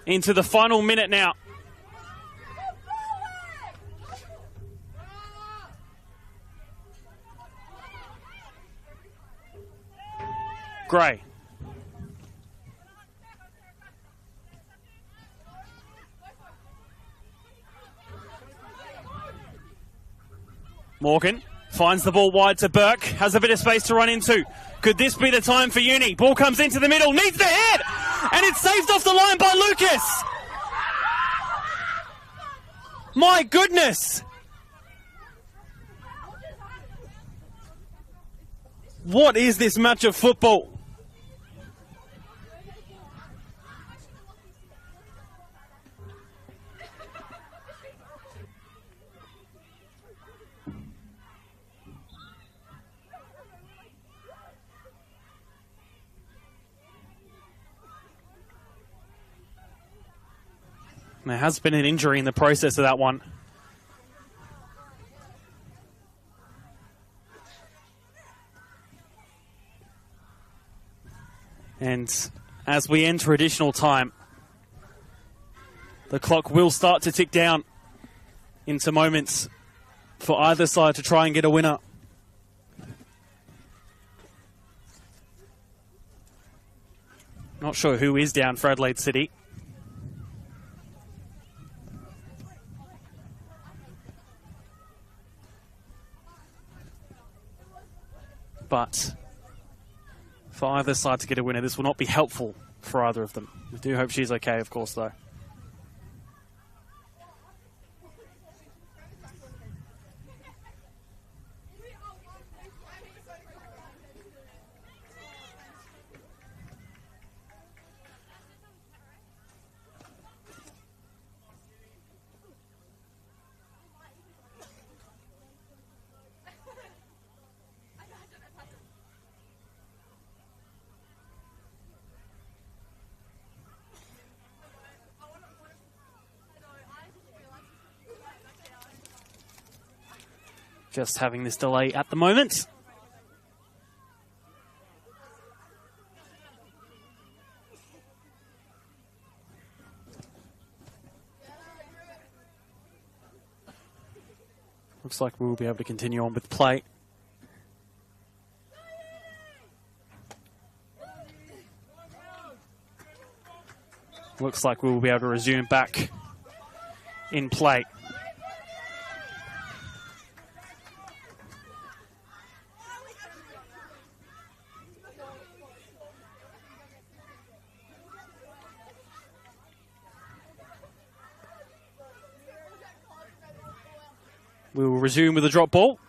Into the final minute now. Gray. Morgan Finds the ball wide to Burke. Has a bit of space to run into. Could this be the time for Uni? Ball comes into the middle. Needs the head. And it's saved off the line by Lucas. My goodness. What is this match of football? There has been an injury in the process of that one. And as we enter additional time, the clock will start to tick down into moments for either side to try and get a winner. Not sure who is down for Adelaide City. But for either side to get a winner, this will not be helpful for either of them. We do hope she's okay, of course, though. Just having this delay at the moment. Looks like we will be able to continue on with play. Looks like we will be able to resume back in play. We will resume with a drop ball.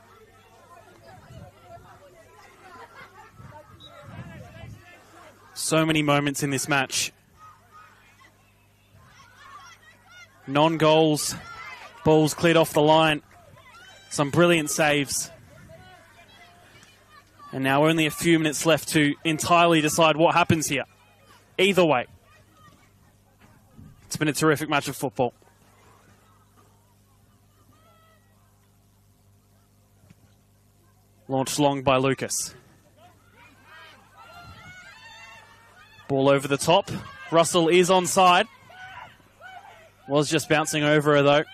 So many moments in this match. Non-goals, balls cleared off the line. Some brilliant saves. And now only a few minutes left to entirely decide what happens here. Either way, it's been a terrific match of football. Launched long by Lucas. Ball over the top. Russell is onside. Was just bouncing over her though.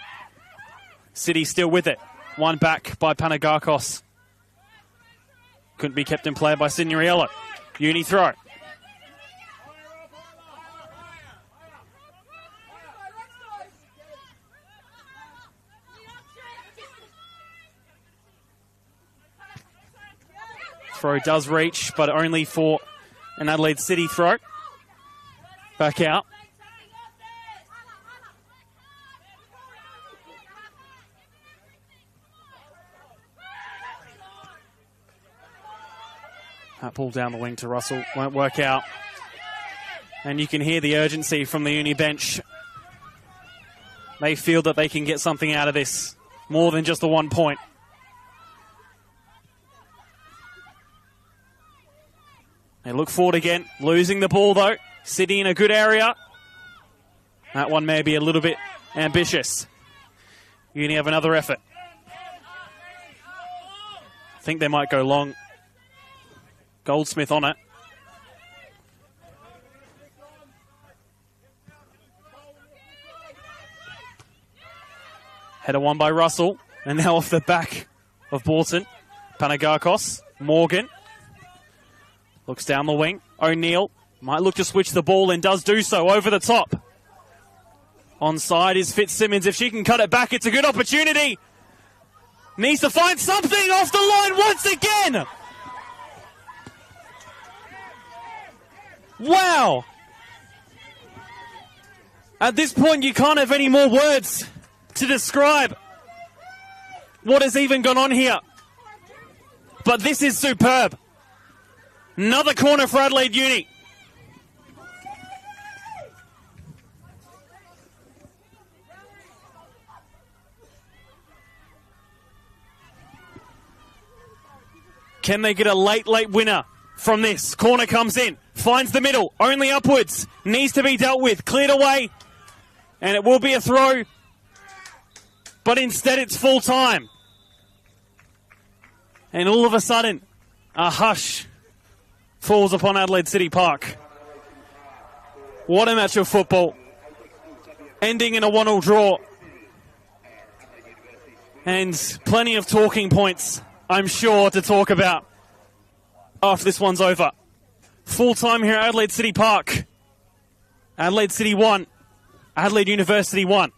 City still with it. One back by Panagakos. Couldn't be kept in play by Signorello. Uni throw. Throw does reach, but only for an Adelaide City throw. Back out. That ball down the wing to Russell. Won't work out. And you can hear the urgency from the Uni bench. They feel that they can get something out of this. More than just the 1 point. They look forward again. Losing the ball though. City in a good area. That one may be a little bit ambitious. Uni have another effort. I think they might go long. Goldsmith on it. Header one by Russell. And now off the back of Borton. Panagakos. Morgan. Looks down the wing. O'Neill might look to switch the ball and does do so over the top. Onside is Fitzsimmons. If she can cut it back, it's a good opportunity. Needs to find something off the line once again. Wow. At this point, you can't have any more words to describe what has even gone on here. But this is superb. Another corner for Adelaide Uni. Can they get a late winner from this? Corner comes in, finds the middle, only upwards, needs to be dealt with, cleared away, and it will be a throw, but instead it's full time. And all of a sudden, a hush falls upon Adelaide City Park. What a match of football, ending in a 1-1 draw, and plenty of talking points, I'm sure, to talk about after this one's over. Full time here at Adelaide City Park. Adelaide City 1, Adelaide University 1.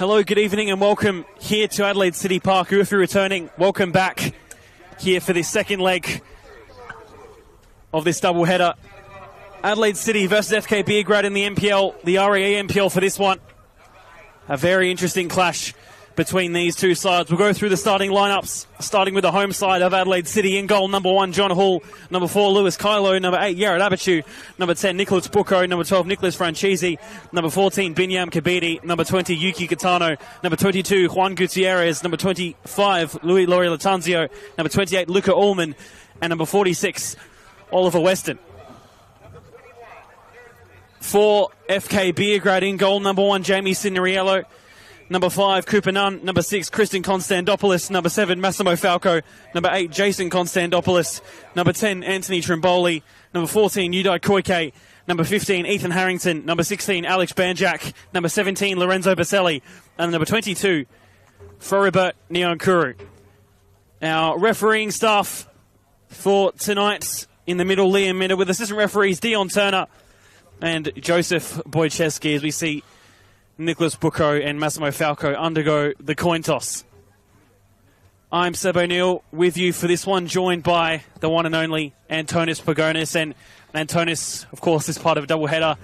Hello, good evening and welcome here to Adelaide City Park. If you're returning, welcome back here for the second leg of this doubleheader. Adelaide City versus FK Beergrad in the NPL, the REA NPL for this one. A very interesting clash between these two sides. We'll go through the starting lineups, starting with the home side of Adelaide City. In goal, number 1, John Hall. Number 4, Lewis Kylo. Number 8, Yared Abichu. Number 10, Nicholas Bucco. Number 12, Nicholas Franchisi. Number 14, Binyam Kabidi. Number 20, Yuki Katano. Number 22, Juan Gutierrez. Number 25, Louis Laurie Latanzio. Number 28, Luca Ullman. And number 46, Oliver Weston. For FK Beergrad, in goal, number 1, Jamie Cineriello. Number 5, Cooper Nunn. Number 6, Kristen Constantopoulos. Number 7, Massimo Falco. Number 8, Jason Constantopoulos. Number 10, Anthony Trimboli. Number 14, Udai Koike. Number 15, Ethan Harrington. Number 16, Alex Banjak. Number 17, Lorenzo Baselli. And number 22, Floribert Nyonkuru. Our refereeing staff for tonight, in the middle, Liam Minter, with assistant referees Dion Turner and Joseph Boycheski, as we see Nicholas Bucco and Massimo Falco undergo the coin toss. I'm Seb O'Neill with you for this one, joined by the one and only Antonis Pagonis. And Antonis, of course, is part of a doubleheader.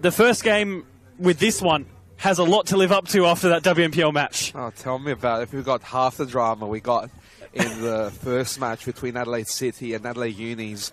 The first game with this one has a lot to live up to after that WNPL match. Oh, tell me about it. If we got half the drama we got in the first match between Adelaide City and Adelaide Unis